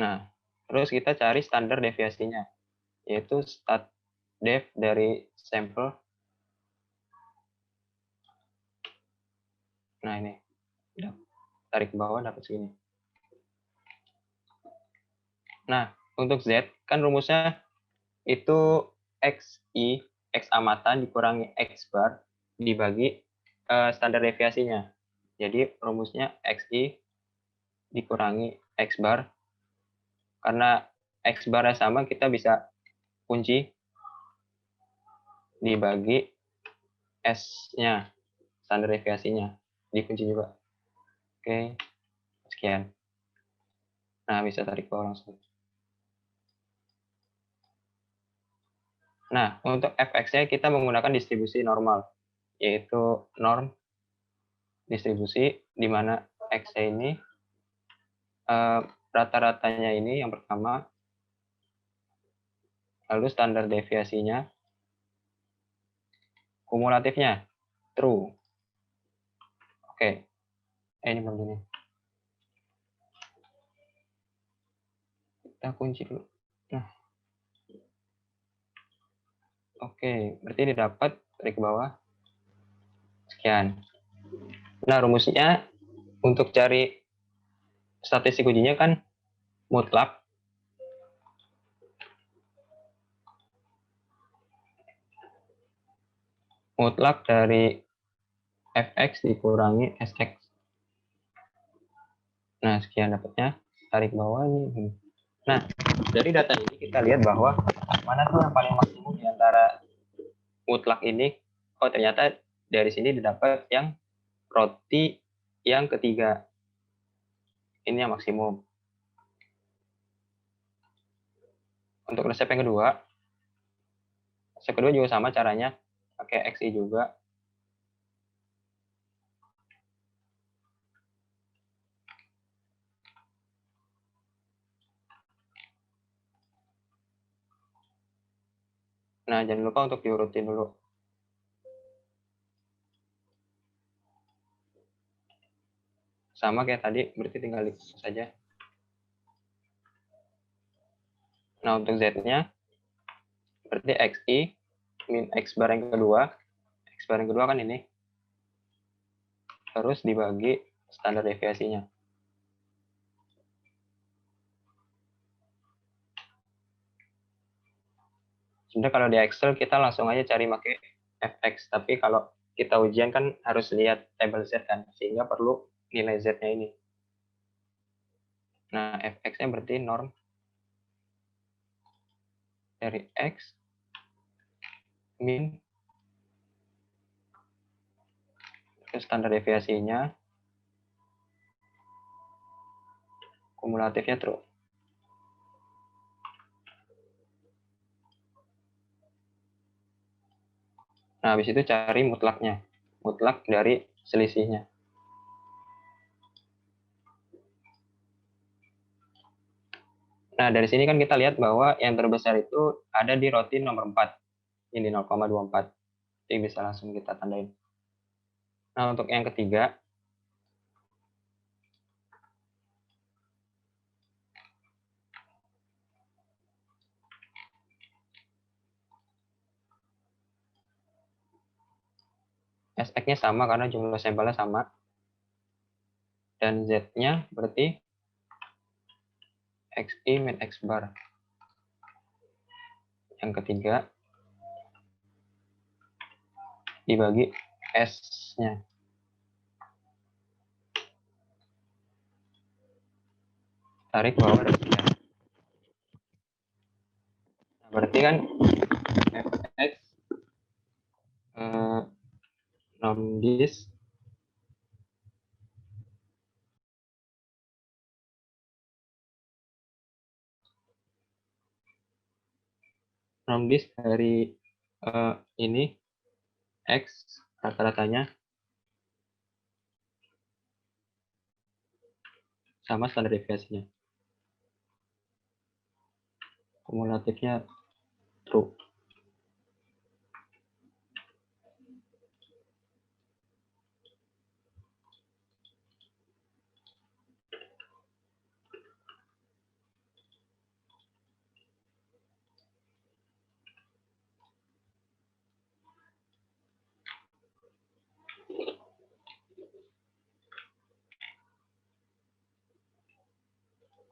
Nah, terus kita cari standar deviasinya, yaitu stat dev dari sampel. Nah, ini. Tarik ke bawah dapat segini. Nah, untuk Z, kan rumusnya itu XI, X amatan dikurangi X bar, dibagi standar deviasinya. Jadi, rumusnya XI dikurangi X bar. Karena X barnya sama, kita bisa kunci dibagi S-nya, standar deviasinya. Dikunci juga. Oke, sekian. Nah, bisa tarik bawah langsung. Nah, untuk fx-nya kita menggunakan distribusi normal, yaitu norm distribusi, di mana x ini rata-ratanya ini yang pertama, lalu standar deviasinya, kumulatifnya, true. Oke, ini belum gini. Kita kunci dulu. Nah. Oke, berarti ini dapat dari ke bawah. Sekian. Nah, rumusnya untuk cari statistik ujinya kan mutlak dari fx dikurangi sx. Nah, sekian dapatnya. Tarik bawah ini. Nah, dari data ini kita lihat bahwa mana tuh yang paling maksimum di antara mutlak ini. Oh, ternyata dari sini didapat yang roti yang ketiga. Ini yang maksimum. Untuk resep yang kedua, juga sama caranya. Pakai XI juga. Nah, jangan lupa untuk diurutin dulu. Sama kayak tadi, berarti tinggal diklik saja. Nah, untuk Z-nya, berarti XI min X bar yang kedua. X bar yang kedua kan ini. Terus dibagi standar deviasinya. Sebenarnya kalau di Excel kita langsung aja cari pakai fx, tapi kalau kita ujian kan harus lihat tabel Z kan, sehingga perlu nilai Z-nya ini. Nah, fx-nya berarti norm dari X min standar deviasinya, kumulatifnya true. Nah, habis itu cari mutlaknya. Mutlak dari selisihnya. Nah, dari sini kan kita lihat bahwa yang terbesar itu ada di roti nomor 4. Ini 0,24. Jadi bisa langsung kita tandain. Nah, untuk yang ketiga, Sx-nya sama karena jumlah sampelnya sama. Dan Z-nya berarti Xi min X bar. Yang ketiga, dibagi S-nya. Tarik bawah dan sekian. Nah, berarti kan Fx nomdis dari ini X rata-ratanya sama standar deviasinya. Kumulatifnya true.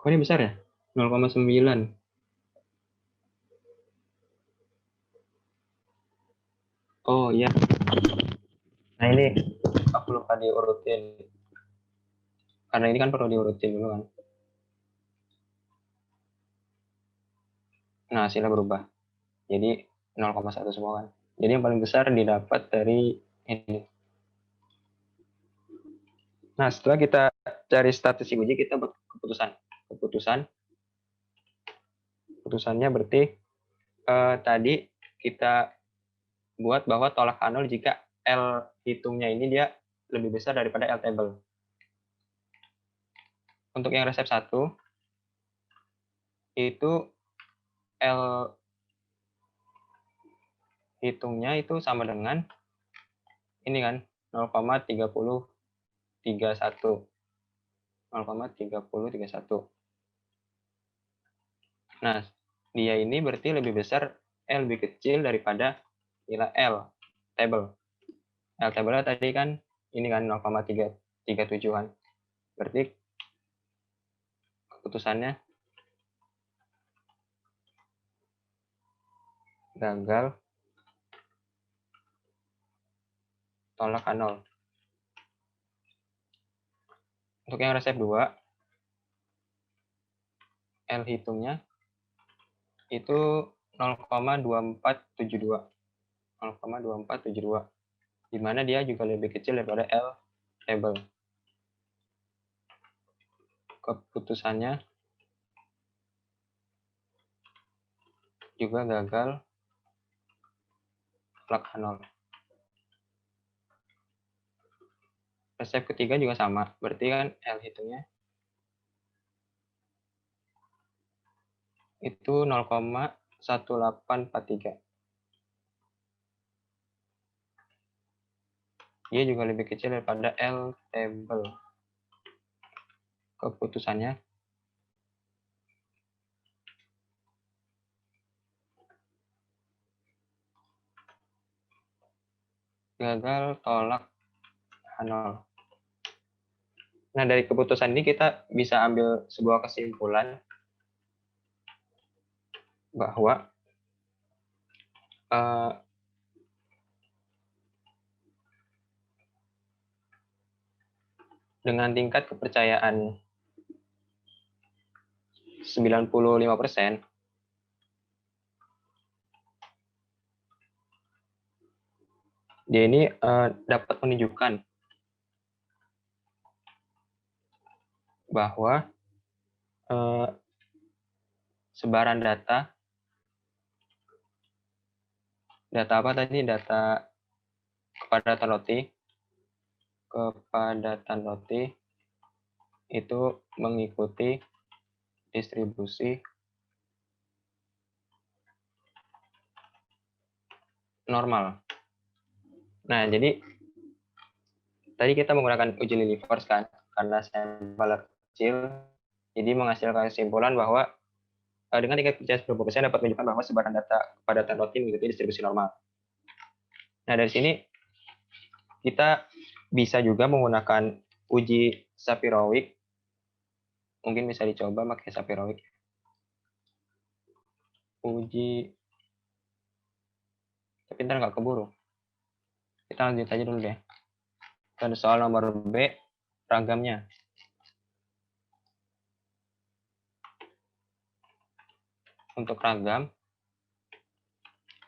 Kok ini besar ya? 0,9. Oh iya. Nah ini aku lupa diurutin. Karena ini kan perlu diurutin dulu kan. Nah hasilnya berubah. Jadi 0,1 semua kan. Jadi yang paling besar didapat dari ini. Nah setelah kita cari statistik uji, kita buat keputusannya berarti tadi kita buat bahwa tolak K0 jika L hitungnya ini dia lebih besar daripada L table. Untuk yang resep 1 itu L hitungnya itu sama dengan ini kan 0,3031. 0,3031. Nah, dia ini berarti lebih besar L lebih kecil daripada nilai L table. L table tadi kan ini kan 0,337 kan. Berarti keputusannya gagal tolak K0. Untuk yang resep 2 L hitungnya itu 0,2472. 0,2472. Di mana dia juga lebih kecil daripada L table. Keputusannya juga gagal tolak K0. Resep ketiga juga sama, berarti kan L hitungnya itu 0,1843. Dia juga lebih kecil daripada L table. Keputusannya gagal tolak K0. Nah, dari keputusan ini kita bisa ambil sebuah kesimpulan bahwa dengan tingkat kepercayaan 95%, dia ini dapat menunjukkan bahwa sebaran data apa tadi? Data kepadatan roti itu mengikuti distribusi normal. Nah, jadi tadi kita menggunakan uji Lilliefors kan, karena sampel kecil, jadi menghasilkan kesimpulan bahwa dengan tingkat kepercayaan 90% dapat menunjukkan bahwa sebaran data kepadatan roti mengikuti distribusi normal. Nah, dari sini Kita bisa juga menggunakan uji Sapirowicz. Mungkin bisa dicoba pakai Sapirowicz. Uji, tapi ntar nggak keburu. Kita lanjut aja dulu deh. Dan soal nomor B, ragamnya. Untuk ragam,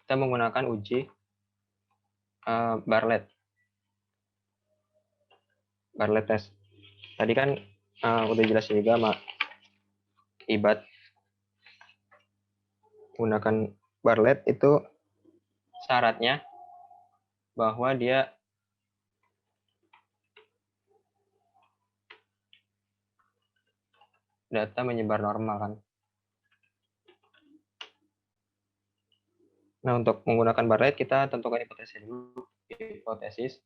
kita menggunakan uji Bartlett. Bartlett test. Tadi kan udah jelasin juga sama Ibat. Menggunakan Bartlett itu syaratnya bahwa dia data menyebar normal kan. Nah, untuk menggunakan Bartlett kita tentukan hipotesis dulu. Hipotesis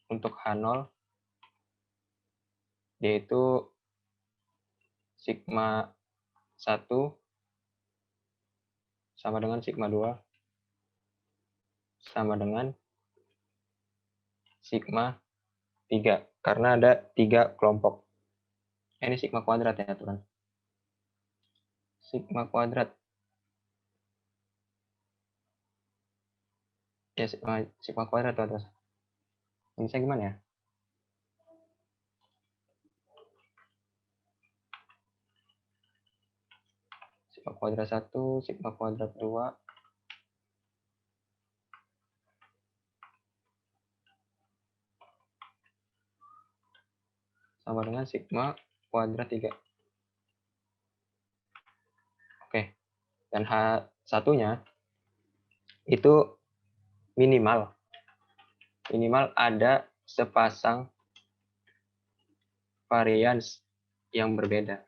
untuk H0 yaitu sigma 1 sama dengan sigma 2 sama dengan sigma 3 karena ada 3 kelompok. Ini sigma kuadrat ya aturan. Sigma kuadrat. Ya sigma kuadrat tuh atas. Bisa gimana ya? Sigma kuadrat 1, sigma kuadrat 2. Sama dengan sigma kuadrat 3. Oke. Dan H1-nya itu minimal ada sepasang varians yang berbeda.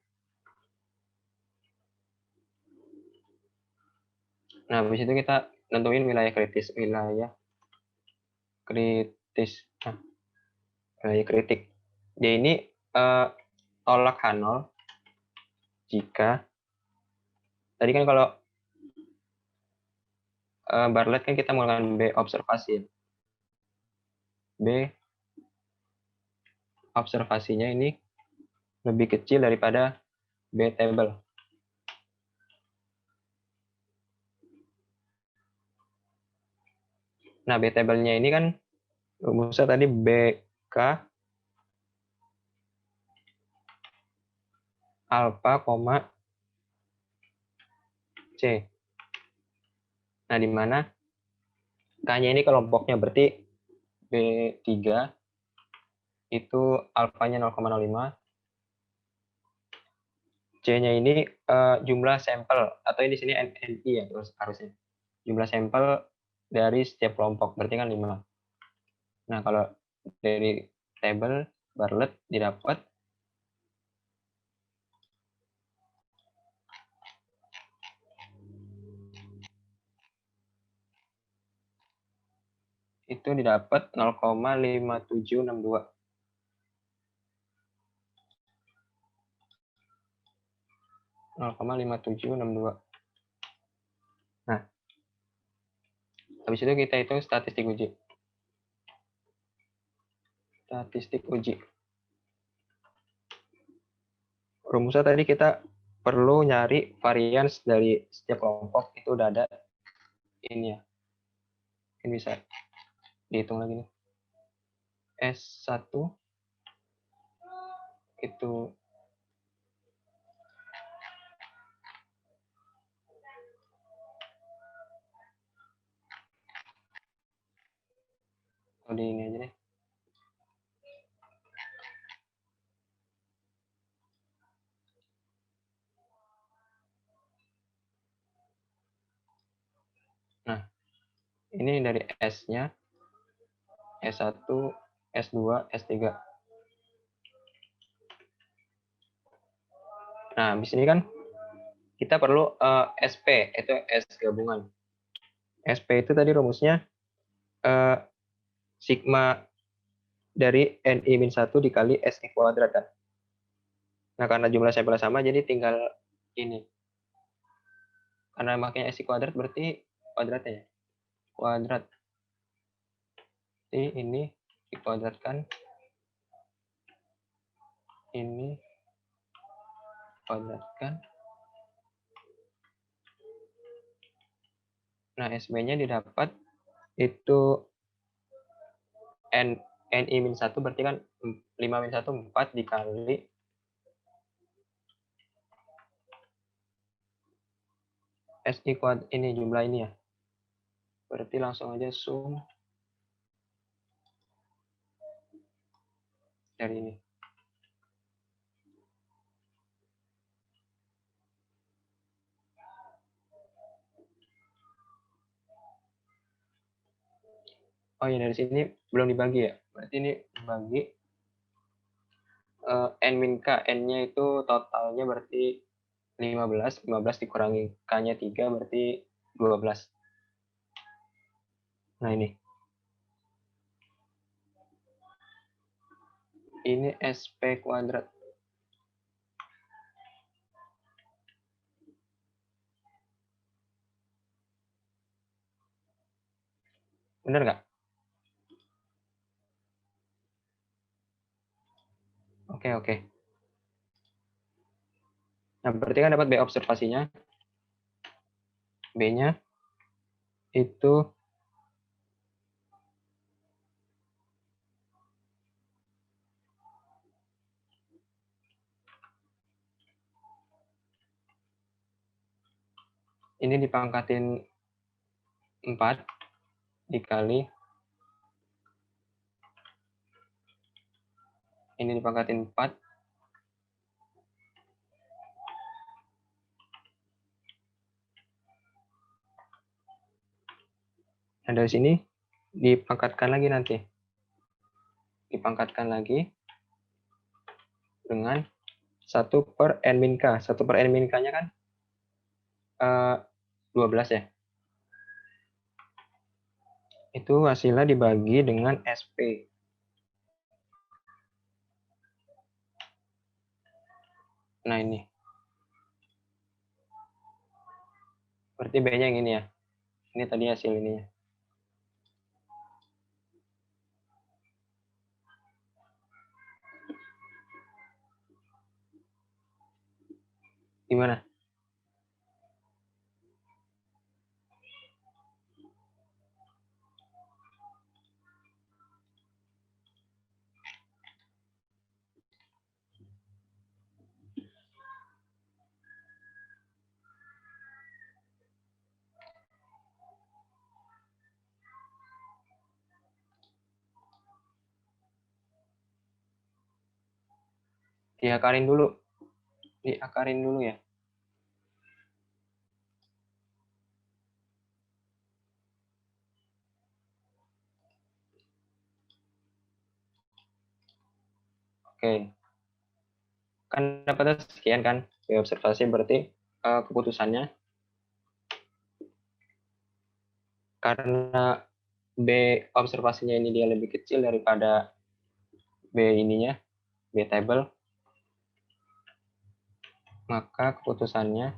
Nah, habis itu kita nentuin wilayah kritis. Wilayah kritik. Jadi ini tolak H0 jika tadi kan kalau Bartlett kan kita menggunakan B observasi. B observasinya ini lebih kecil daripada B table. Nah, B table-nya ini kan rumusnya tadi BK alfa, C. Nah, di mana K-nya ini kelompoknya berarti B3 itu alfanya 0,05. C-nya ini jumlah sampel atau di sini NI ya harusnya. Jumlah sampel dari setiap kelompok berarti kan 5. Nah, kalau dari table Bartlett didapat itu didapat 0,5762. Nah, habis itu kita hitung statistik uji. Rumusnya tadi kita perlu nyari varians dari setiap kelompok, itu udah ada ini ya. Ini bisa dihitung lagi nih. S1 itu di ini aja deh. Nah, ini dari S-nya, S1, S2, S3. Nah, habis ini kan kita perlu SP, itu S gabungan. SP itu tadi rumusnya sigma dari NI-1 dikali SI kuadrat kan. Nah, karena jumlah sampel sama, jadi tinggal ini. Karena makanya SI kuadrat berarti kuadratnya ya. Kuadrat ini dikuadratkan, ini kuadratkan. Nah, SB-nya didapat itu NI-1 berarti kan 5-1 4 dikali SI kuadrat ini jumlah ini ya. Berarti langsung aja sum dari ini. Oh ya, dari sini belum dibagi ya. Berarti ini dibagi N-K. N-nya itu totalnya berarti 15. 15 dikurangi K-nya 3 berarti 12. Nah ini. Ini SP kuadrat. Benar nggak? Oke. Nah, berarti kan dapat B observasinya. B-nya itu ini dipangkatin 4 dikali ini dipangkatin 4 nah dari sini dipangkatkan lagi nanti dengan 1/n-k. 1/n-k nya kan 12 ya. Itu hasilnya dibagi dengan SP. Nah ini. Berarti B-nya yang ini ya. Ini tadi hasil ininya. Gimana? Diakarin dulu ya. Oke. Kan dapat sekian kan. B observasi berarti keputusannya karena B observasinya ini dia lebih kecil daripada B ininya, B table, maka keputusannya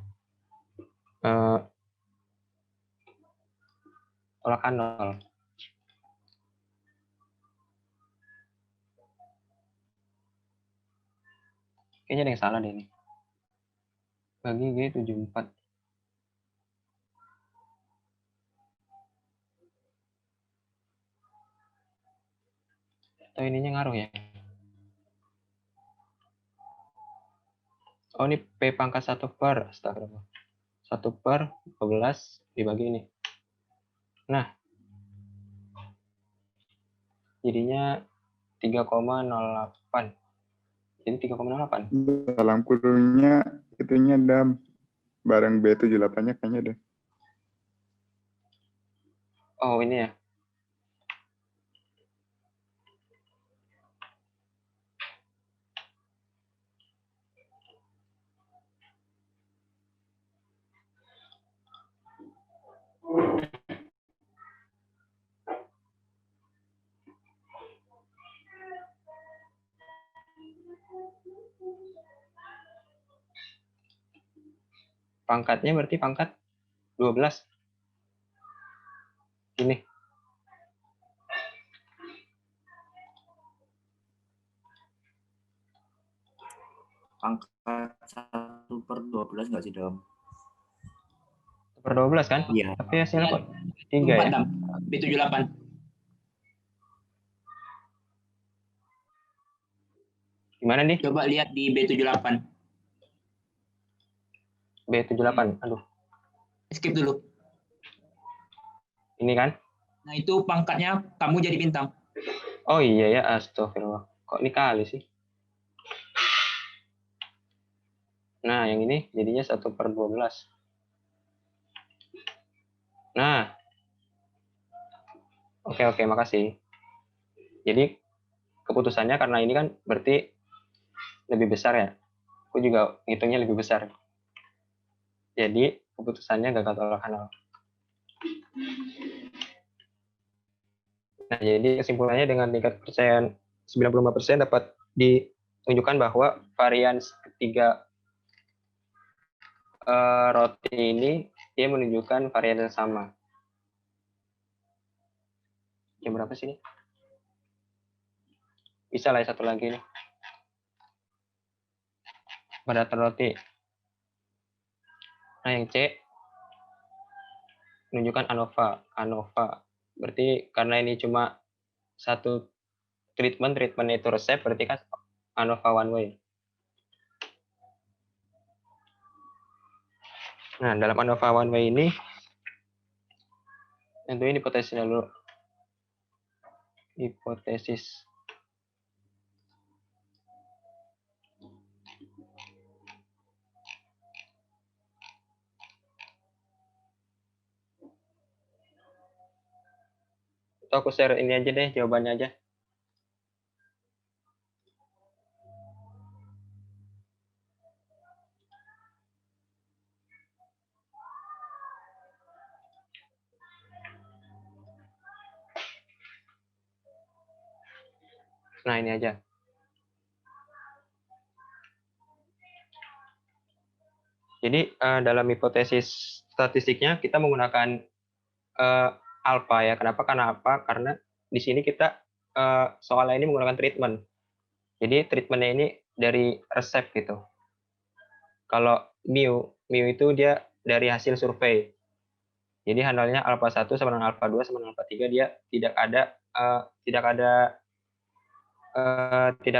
tolakan 0. Kayaknya ada yang salah deh ini. Bagi G 74. Atau ininya ngaruh ya. Oh ini P pangkat 1/, astagfirullah. 1/12 dibagi ini. Nah, jadinya 3,08. Jadi 3,08. Dalam kurungnya itunya ada barang B78-nya kayaknya ada. Oh ini ya. Pangkatnya berarti pangkat 12. Ini. pangkat 1/12 nggak sih, Dam? 1/12 kan? Iya. Tapi hasilnya kok 3 4, ya? Dam. B78. Gimana nih? Coba lihat di B78. B78. Aduh, Skip dulu. ini kan? Nah, itu pangkatnya kamu jadi bintang. Oh iya ya, astagfirullah. Kok ini kali sih? Nah, yang ini jadinya 1/12. Nah, oke, makasih. Jadi, keputusannya karena ini kan berarti lebih besar ya. Aku juga ngitungnya lebih besar. Jadi, keputusannya gagal tolak kanal. Nah, jadi kesimpulannya dengan tingkat kepercayaan 95% dapat ditunjukkan bahwa varians ketiga roti ini dia menunjukkan varian yang sama. Jam berapa sih ini? Bisa lah satu lagi nih. Pada roti. Nah, yang C menunjukkan ANOVA. Berarti karena ini cuma satu treatment itu resep, berarti kan ANOVA one way. Nah, dalam ANOVA one way ini, tentu ini hipotesisnya dulu. Hipotesis. Atau aku share ini aja deh, jawabannya aja. Nah, ini aja. Jadi, dalam hipotesis statistiknya, kita menggunakan alpha ya. Kenapa? Karena di sini kita soalnya ini menggunakan treatment. Jadi, treatmentnya ini dari resep gitu. Kalau mu itu dia dari hasil survei. Jadi handalnya alpha 1 sama dengan alpha 2 sama dengan alpha 3 dia tidak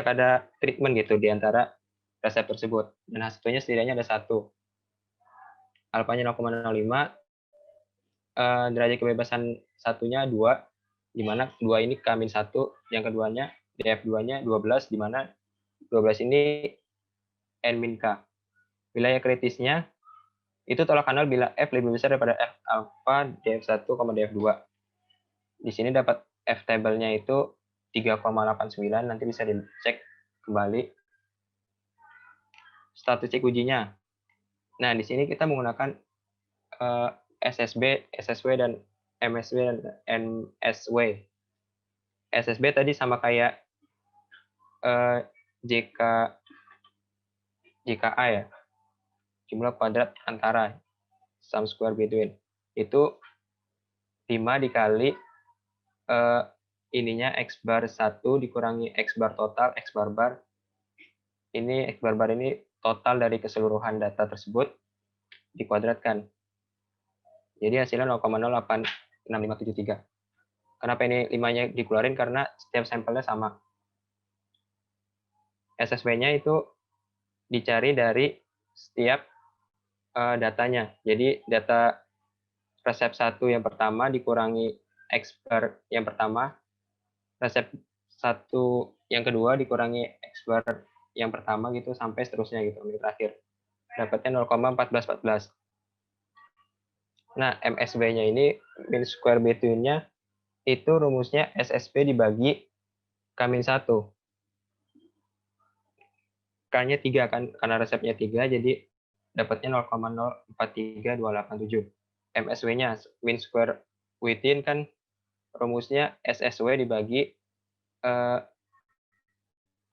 ada treatment gitu di antara resep tersebut. Dan hasilnya setidaknya ada 1. Alfanya 0,05, derajat kebebasan satunya 2, di mana 2 ini K-1, yang keduanya DF2-nya 12, di mana 12 ini N-K. Wilayah kritisnya itu tolak kanal bila F lebih besar daripada F alpha DF1, DF2. Di sini dapat F table-nya itu 3,89, nanti bisa dicek kembali. Statistik ujinya. Nah, di sini kita menggunakan SSB, SSW, dan MSW dan NSW. SSB tadi sama kayak JKA ya, jumlah kuadrat antara, sum square between. Itu 5 dikali ininya X bar 1 dikurangi X bar total, X bar bar. Ini X bar bar ini total dari keseluruhan data tersebut dikuadratkan. Jadi hasilnya 0,086573. Kenapa ini 5-nya dikeluarin? Karena setiap sampelnya sama. SSW-nya itu dicari dari setiap datanya. Jadi data resep 1 yang pertama dikurangi X bar yang pertama, resep 1 yang kedua dikurangi X bar yang pertama gitu sampai seterusnya gitu ini terakhir. Dapatnya 0,1414. Nah, MSB-nya ini mean square between-nya itu rumusnya SSB dibagi K-1. K-nya 3 kan, karena resepnya 3, jadi dapatnya 0,043287. MSW-nya, mean square within, kan rumusnya SSW dibagi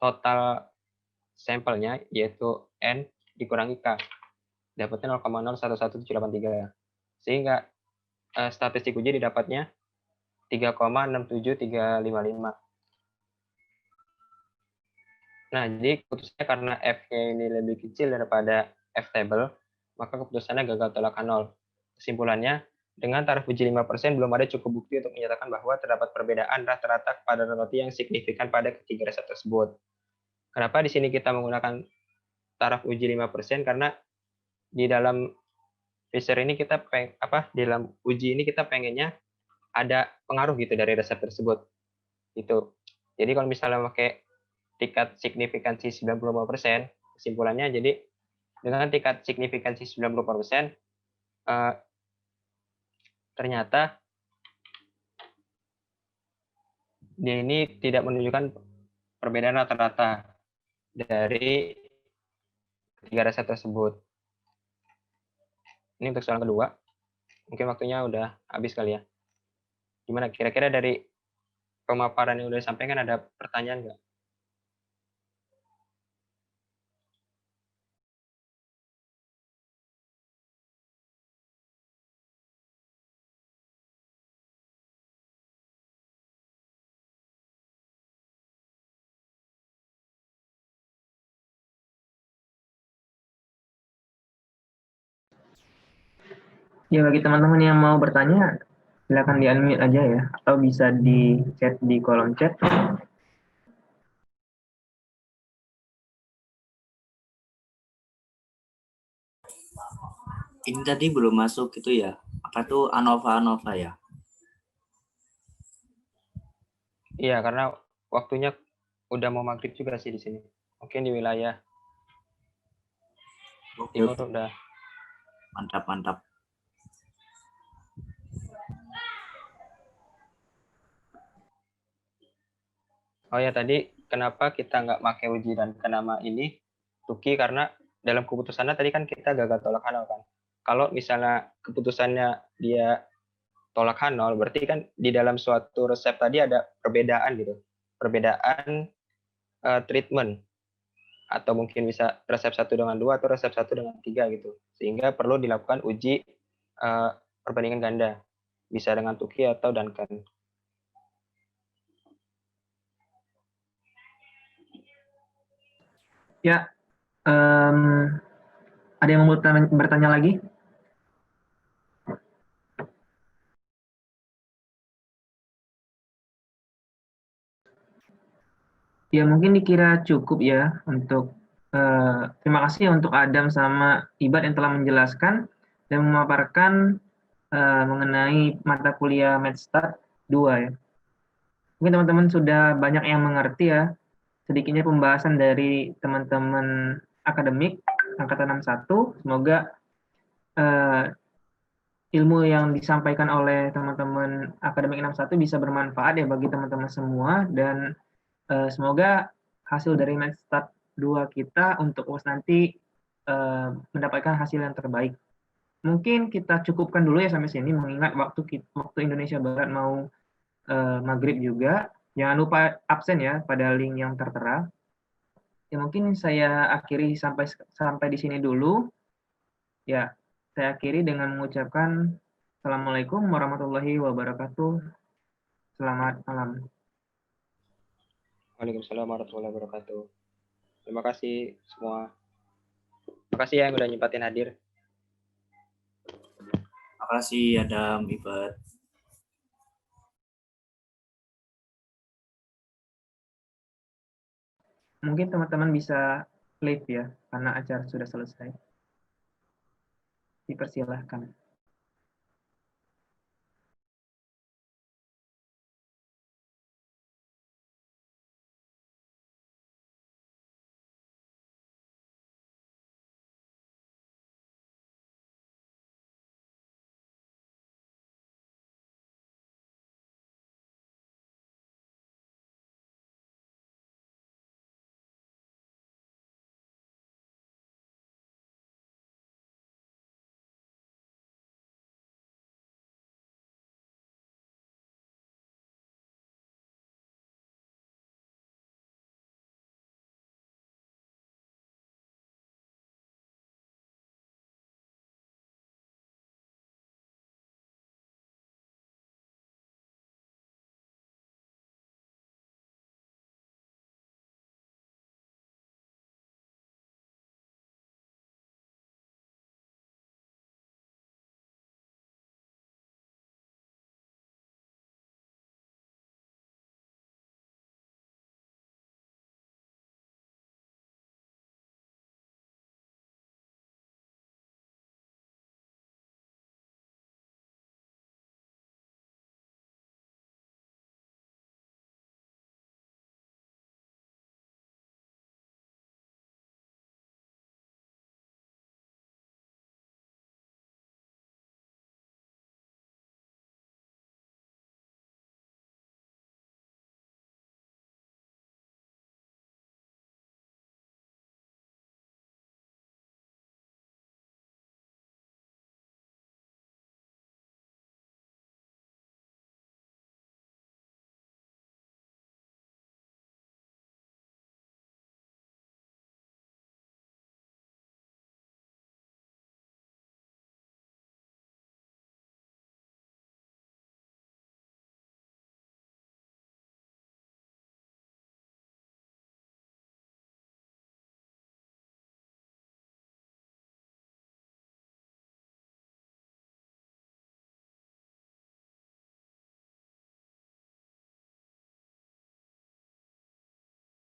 total sampelnya, yaitu N dikurangi K. Dapatnya 0,011783. Sehingga statistik uji didapatnya 3,67355. Nah, jadi keputusannya karena F-nya ini lebih kecil daripada F-table, maka keputusannya gagal tolak nol. Kesimpulannya, dengan taraf uji 5% belum ada cukup bukti untuk menyatakan bahwa terdapat perbedaan rata-rata kepadatan roti yang signifikan pada ketiga resep tersebut. Kenapa di sini kita menggunakan taraf uji 5%? Karena di dalam Fisher ini kita di dalam uji ini kita pengennya ada pengaruh gitu dari resep tersebut. Gitu. Jadi kalau misalnya pakai tingkat signifikansi 95%, kesimpulannya jadi dengan tingkat signifikansi 95%, ternyata dia ini tidak menunjukkan perbedaan rata-rata dari ketiga resep tersebut. Ini untuk soal kedua. Mungkin waktunya udah habis kali ya. Gimana kira-kira dari pemaparan yang udah disampaikan ada pertanyaan nggak? Ya, bagi teman-teman yang mau bertanya, silakan di-unmute aja ya, atau bisa di chat di kolom chat. Ini tadi belum masuk gitu ya. Apa tuh ANOVA ya? Iya, karena waktunya udah mau maghrib juga sih di sini. Mungkin di wilayah Oke, timur udah. mantap. Oh ya, tadi kenapa kita nggak pakai uji dan kenama ini Tuki, karena dalam keputusannya tadi kan kita gagal tolak nol kan. Kalau misalnya keputusannya dia tolak nol, berarti kan di dalam suatu resep tadi ada perbedaan gitu. Perbedaan treatment. Atau mungkin bisa resep 1 dengan 2 atau resep 1 dengan 3 gitu. Sehingga perlu dilakukan uji perbandingan ganda. Bisa dengan Tuki atau Duncan. Ya, ada yang mau bertanya lagi? Ya, mungkin dikira cukup ya untuk terima kasih untuk Adam sama Ibad yang telah menjelaskan dan memaparkan mengenai mata kuliah MedStat 2 ya. Mungkin teman-teman sudah banyak yang mengerti ya, sedikitnya pembahasan dari teman-teman akademik Angkatan 61. Semoga ilmu yang disampaikan oleh teman-teman akademik 61 bisa bermanfaat ya bagi teman-teman semua, dan semoga hasil dari MedStat 2 kita untuk UAS nanti mendapatkan hasil yang terbaik. Mungkin kita cukupkan dulu ya sampai sini, mengingat waktu Indonesia Barat mau maghrib juga. Jangan lupa absen ya pada link yang tertera. Ya, mungkin saya akhiri sampai di sini dulu. Ya, saya akhiri dengan mengucapkan Assalamualaikum warahmatullahi wabarakatuh. Selamat malam. Waalaikumsalam warahmatullahi wabarakatuh. Terima kasih semua. Terima kasih yang udah nyempatin hadir. Terima kasih Adam, Ibad. Mungkin teman-teman bisa leave ya, karena acara sudah selesai. Dipersilahkan.